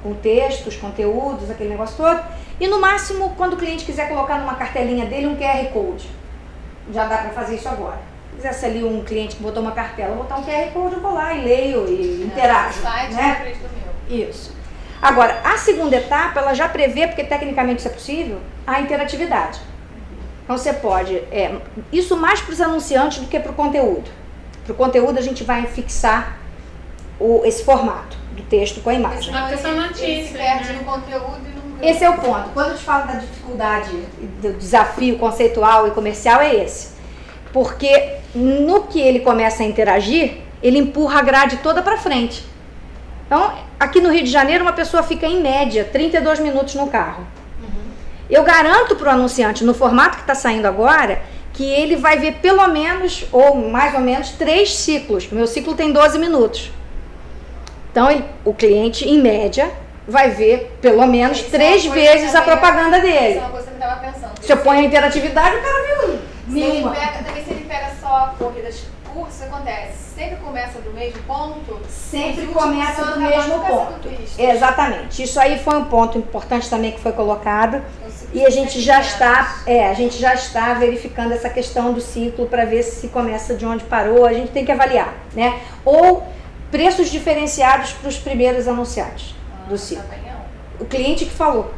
com textos, conteúdos, aquele negócio todo. E no máximo, quando o cliente quiser colocar numa cartelinha dele um QR Code. Já dá para fazer isso agora. Se quisesse ali um cliente que botou uma cartela, botar um QR Code, eu vou lá e leio e interajo. Né? Isso. Agora, a segunda etapa, ela já prevê, porque tecnicamente isso é possível, a interatividade. Então você pode, isso mais para os anunciantes do que para o conteúdo. Para o conteúdo a gente vai fixar esse formato do texto com a imagem. Ele se perde no conteúdo e no... Esse é o ponto. Quando eu te falo da dificuldade, do desafio conceitual e comercial, é esse. Porque no que ele começa a interagir, ele empurra a grade toda para frente. Então, aqui no Rio de Janeiro, uma pessoa fica em média 32 minutos no carro. Eu garanto para o anunciante, no formato que está saindo agora, que ele vai ver pelo menos, ou mais ou menos, 3 ciclos. O meu ciclo tem 12 minutos. Então, o cliente, em média, vai ver pelo menos 3 vezes a propaganda dele. Isso é uma coisa que eu estava pensando. Se eu ponho a interatividade, o cara viu nenhuma. Se ele pega só corridas curtas, isso acontece. Sempre começa do mesmo ponto? Sempre começa do mesmo ponto. Exatamente. Isso aí foi um ponto importante também que foi colocado. E a gente já está verificando essa questão do ciclo para ver se começa de onde parou. A gente tem que avaliar, né? Ou preços diferenciados para os primeiros anunciados do ciclo. O cliente que falou.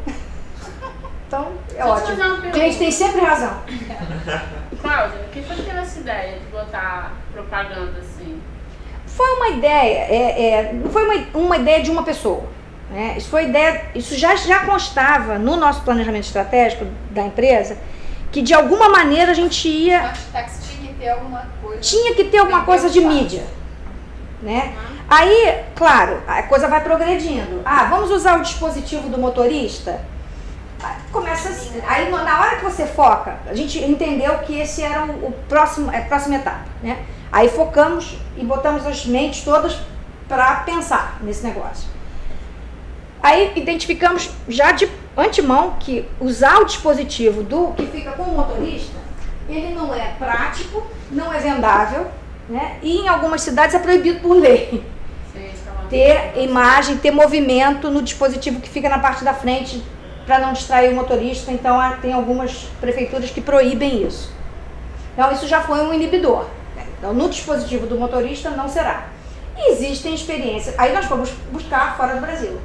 Então, é ótimo. O cliente tem sempre razão. Cláudia, o que foi que teve essa ideia de botar propaganda assim? Foi uma ideia, não foi uma ideia de uma pessoa. Né? Isso já constava no nosso planejamento estratégico da empresa, que de alguma maneira a gente ia... Tinha que ter alguma coisa de mídia. Né? Aí, claro, a coisa vai progredindo. Vamos usar o dispositivo do motorista? Começa assim. Aí na hora que você foca, a gente entendeu que esse era a próxima etapa, né? Aí focamos e botamos as mentes todas para pensar nesse negócio. Aí identificamos já de antemão que usar o dispositivo que fica com o motorista, ele não é prático, não é vendável, né? E em algumas cidades é proibido por lei. Ter imagem, ter movimento no dispositivo que fica na parte da frente, para não distrair o motorista. Então tem algumas prefeituras que proíbem isso. Então isso já foi um inibidor. Então no dispositivo do motorista não será. E existem experiências, aí nós fomos buscar fora do Brasil.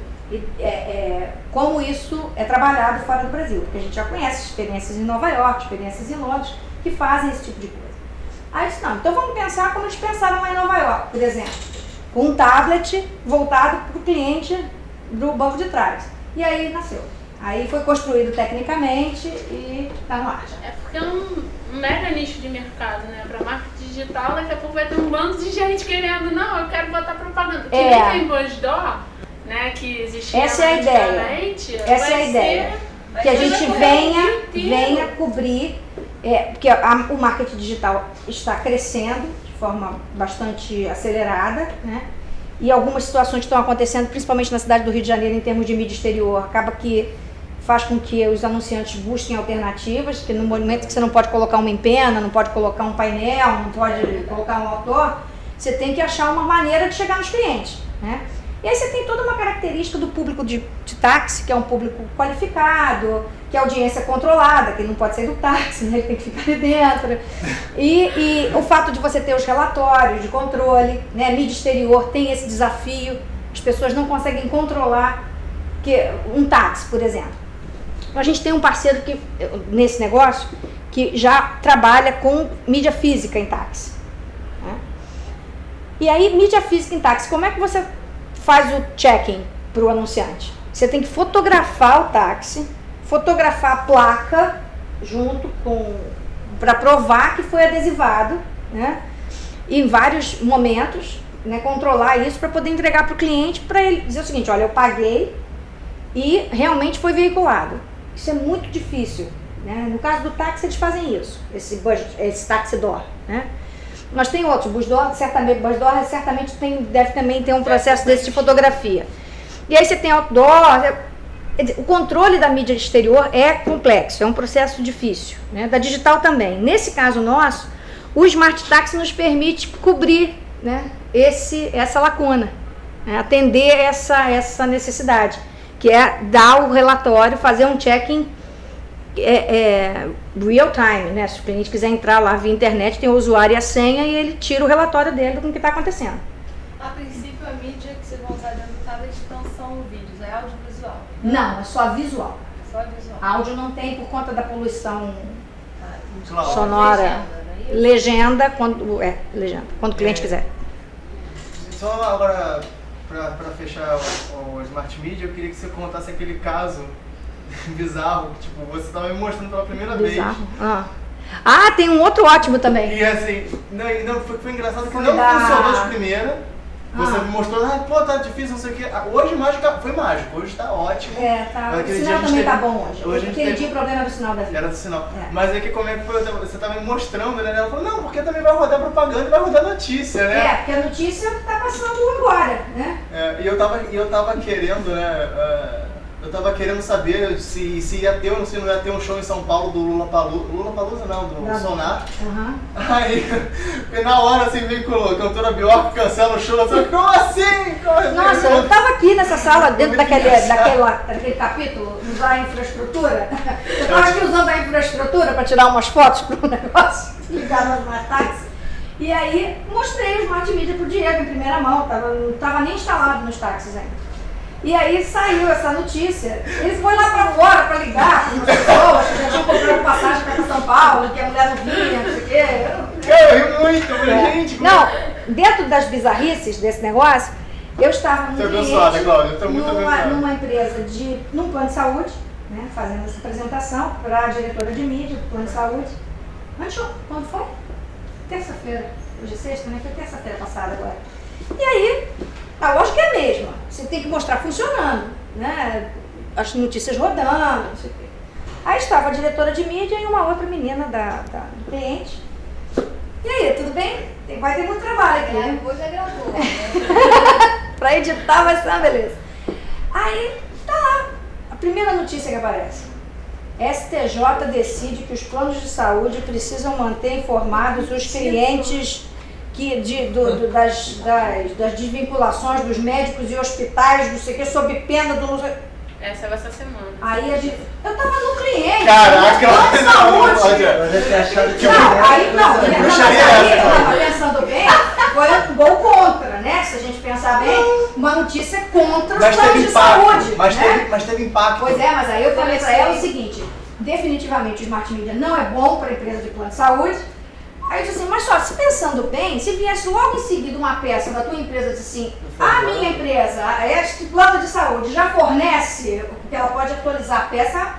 Como isso é trabalhado fora do Brasil, porque a gente já conhece experiências em Nova York, experiências em Londres, que fazem esse tipo de coisa. Aí eu disse, não, então vamos pensar como eles pensaram lá em Nova York, por exemplo, com um tablet voltado para o cliente do banco de trás. E aí nasceu. Aí foi construído tecnicamente e está no ar já. É porque é um mega nicho de mercado, né? Para marketing digital, daqui a pouco vai ter um bando de gente querendo, não, eu quero botar propaganda. Que nem tem Bosdó, né? Que existia Essa é a ideia. Essa é a ideia. Que a gente venha cobrir, porque o marketing digital está crescendo de forma bastante acelerada, né? E algumas situações que estão acontecendo, principalmente na cidade do Rio de Janeiro, em termos de mídia exterior, acaba que faz com que os anunciantes busquem alternativas, que no momento que você não pode colocar uma empena, não pode colocar um painel, não pode colocar um autor, você tem que achar uma maneira de chegar nos clientes, né? E aí você tem toda uma característica do público de táxi, que é um público qualificado, que é audiência controlada, que ele não pode sair do táxi, né? Ele tem que ficar ali dentro. E o fato de você ter os relatórios de controle, né? Mídia exterior tem esse desafio, as pessoas não conseguem controlar um táxi, por exemplo. A gente tem um parceiro nesse negócio que já trabalha com mídia física em táxi. Né? E aí, mídia física em táxi, como é que você faz o check-in para o anunciante? Você tem que fotografar o táxi, fotografar a placa junto com... para provar que foi adesivado, né? Em vários momentos, né? Controlar isso para poder entregar para o cliente, para ele dizer o seguinte, olha, eu paguei e realmente foi veiculado. Isso é muito difícil. Né? No caso do táxi, eles fazem isso, esse taxi door. Né? Nós tem outros, bus door certamente deve também ter um processo desse de fotografia. E aí você tem outdoor, o controle da mídia exterior é complexo, é um processo difícil, né? Da digital também. Nesse caso nosso, o Smart Taxi nos permite cobrir, né, essa lacuna, né? Atender essa necessidade, que é dar o relatório, fazer um check-in real time, né? Se o cliente quiser entrar lá via internet, tem o usuário e a senha e ele tira o relatório dele do que está acontecendo. A princípio, a mídia que vocês vão usar dentro do carro não são vídeos, é audiovisual. Não, é só visual. Só visual. Áudio não tem por conta da poluição Claro. sonora. Legenda quando o cliente quiser. Só agora, para fechar o Smart Media, eu queria que você contasse aquele caso bizarro, tipo, você estava me mostrando pela primeira Bizarro. Ah, tem um outro ótimo também. vez. E assim, não, foi engraçado que não funcionou de primeira. Você me mostrou, pô, tá difícil, não sei o quê. Hoje foi mágico, hoje tá ótimo. Tá. O Aquele sinal também tá bom hoje. Aquele dia o problema do sinal da vida. Era do sinal. Mas é que como é que foi? Você tava me mostrando, né? Ela falou, não, porque também vai rodar propaganda e vai rodar notícia, né? Porque a notícia tá passando agora, né? E eu tava querendo, né? Eu tava querendo saber se ia ter ou se não ia ter um show em São Paulo do Lollapalooza não, do Sonar. Aí, na hora assim, vem com a cantora Bjork, cancela o show, eu como assim? Nossa, eu tava aqui nessa sala, dentro daquele capítulo, usar a infraestrutura. Eu tava aqui usando a infraestrutura para tirar umas fotos pro negócio, ligar no Smart Taxi. E aí, mostrei o Smart Media pro Diego em primeira mão, não tava nem instalado nos táxis ainda. E aí saiu essa notícia, ele foi lá pra fora pra ligar para as pessoas que já tinham comprado passagem pra São Paulo, que a mulher não vinha, não sei o quê. Eu ri muito, gente. Não, dentro das bizarrices desse negócio, eu estava numa empresa num plano de saúde, né, fazendo essa apresentação para a diretora de mídia do plano de saúde. Quando foi? Terça-feira, hoje é sexta, né? Foi terça-feira passada agora. E aí, a lógica é a mesma. Você tem que mostrar funcionando, né? As notícias rodando, não sei o quê. Aí estava a diretora de mídia e uma outra menina do cliente. E aí, tudo bem? Vai ter muito trabalho aqui, né? Hoje já gravou. Pra editar vai ser uma beleza. Aí, tá lá. A primeira notícia que aparece. STJ decide que os planos de saúde precisam manter informados os clientes das desvinculações dos médicos e hospitais, não sei o que, sob pena do... Essa vai ser semana. Aí eu tava no cliente. Caraca, saúde. Eu deve ter achado que Aí eu tava pensando bem, foi um gol contra, né? Se a gente pensar bem, uma notícia contra os planos de saúde. Mas teve impacto. Pois é, mas aí eu falei pra ela o seguinte, definitivamente o Smart Media não é bom para a empresa de plano de saúde. Aí eu disse assim, mas só, se pensando bem, se viesse logo em seguida uma peça da tua empresa disse assim, a minha empresa, este plano de saúde já fornece, porque ela pode atualizar a peça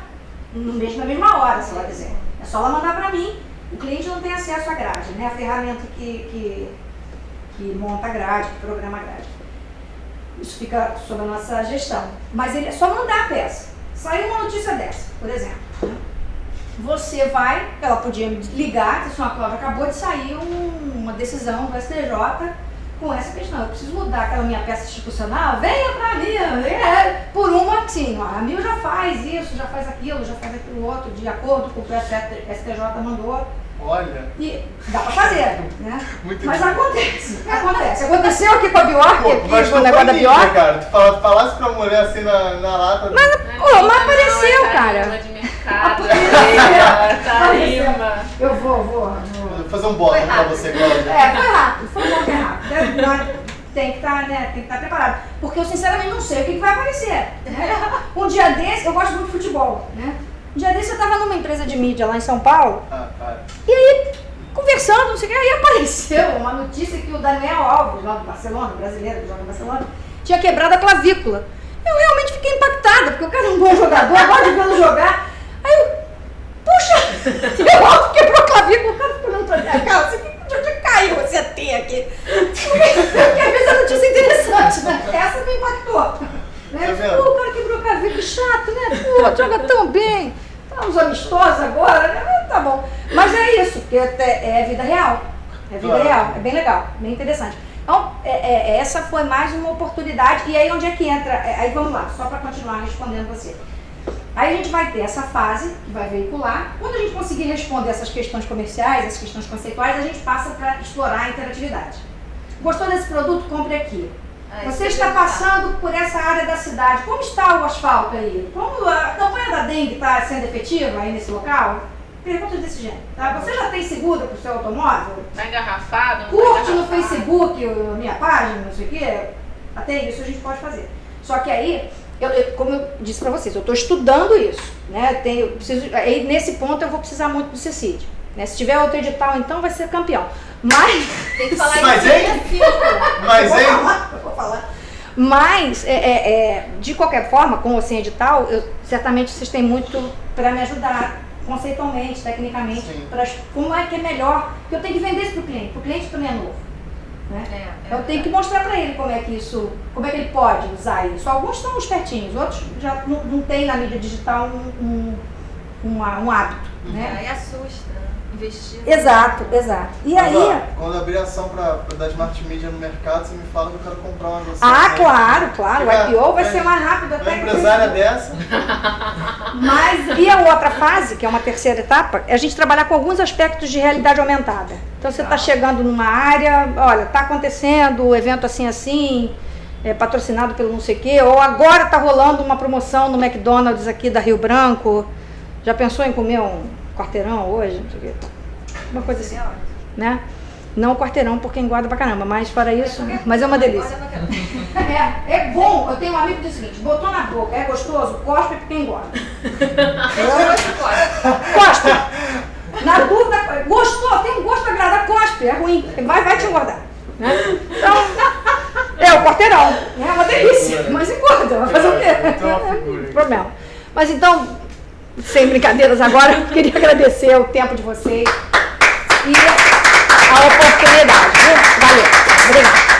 na mesma hora, se ela quiser. É só ela mandar para mim. O cliente não tem acesso à grade, né? A ferramenta que monta a grade, que programa a grade. Isso fica sob a nossa gestão. Mas ele é só mandar a peça. Saiu uma notícia dessa, por exemplo. Né? Você vai, ela podia ligar, dizer assim, Cláudia, acabou de sair uma decisão do STJ com essa questão. Eu preciso mudar aquela minha peça institucional, venha pra mim, por uma, sim, a Mil já faz isso, já faz aquilo outro, de acordo com o que o STJ mandou. Olha. E dá pra fazer, né? Muito mas bom. acontece. Aconteceu aqui com a Bjork, mas com o negócio da Bjork. Cara, tu falasse pra mulher assim na lata. Mas apareceu, cara. Eu vou fazer um bolo pra você, Cláudia. Foi rápido, foi um bom que é rápido. Tem que estar preparado. Porque eu sinceramente não sei o que vai aparecer. Né? Um dia desse, eu gosto muito de futebol, né? Um dia desse eu estava numa empresa de mídia lá em São Paulo, Cara. e aí, conversando, não sei o que, aí apareceu uma notícia que o Daniel Alves, lá do Barcelona, brasileiro que joga no Barcelona, tinha quebrado a clavícula. Eu realmente fiquei impactada, porque o cara é um bom jogador, eu gosto de vê-lo jogar. Aí eu, puxa, o Alves quebrou a clavícula, o cara ficou olhando pra minha cara, assim, onde caiu esse AT aqui? Porque às vezes a notícia é interessante, né? Essa me impactou. Né? Pô, o cara quebrou a clavícula, que chato, né? Pô, joga tão bem. Estamos amistosos agora, né? Tá bom. Mas é isso, porque é vida real. É vida real, é bem legal, bem interessante. Então, essa foi mais uma oportunidade. E aí onde é que entra? Aí vamos lá, só para continuar respondendo você. Aí a gente vai ter essa fase que vai veicular. Quando a gente conseguir responder essas questões comerciais, essas questões conceituais, a gente passa para explorar a interatividade. Gostou desse produto? Compre aqui. Você está passando por essa área da cidade. Como está o asfalto aí? Como a campanha da dengue está sendo efetiva aí nesse local? Perguntas desse gênero. Tá? Você já tem seguro para o seu automóvel? Está engarrafado? Curte no Facebook a minha página, não sei o quê. Até isso a gente pode fazer. Só que aí, como eu disse para vocês, eu estou estudando isso. Né? Aí nesse ponto eu vou precisar muito do CECID. Né? Se tiver outro edital, então vai ser campeão. Mas tem que falar Vou falar. Mas, de qualquer forma, com ou sem edital, certamente vocês têm muito para me ajudar conceitualmente, tecnicamente, como é que é melhor. Porque eu tenho que vender isso para o cliente também é novo. Né? Eu tenho que mostrar para ele como é que ele pode usar isso. Alguns estão espertinhos, outros já não tem na mídia digital um hábito. Né? Aí assusta. Investir. Exato. E mas, aí... quando abrir ação da Smart Media no mercado, você me fala que eu quero comprar uma de vocês. Claro. O IPO vai ser mais rápido até. Uma empresária dessa. Mas, e a outra fase, que é uma terceira etapa, é a gente trabalhar com alguns aspectos de realidade aumentada. Então você está chegando numa área, olha, está acontecendo o evento assim, patrocinado pelo não sei o quê, ou agora está rolando uma promoção no McDonald's aqui da Rio Branco. Já pensou em comer um quarteirão hoje, não sei o quê. Uma coisa assim, né? Não o quarteirão porque engorda pra caramba, mas fora isso, mas é uma delícia. É bom, eu tenho um amigo que diz o seguinte, botou na boca, é gostoso, cospe porque engorda. Cospe. Na dúvida, gostou, tem um gosto agradável, cospe, é ruim, vai te engordar. Né? Então, o quarteirão, é uma delícia, mas engorda, vai fazer o quê? Não tem problema. Mas então, sem brincadeiras agora, eu queria agradecer o tempo de vocês e a oportunidade. Viu? Valeu. Obrigada.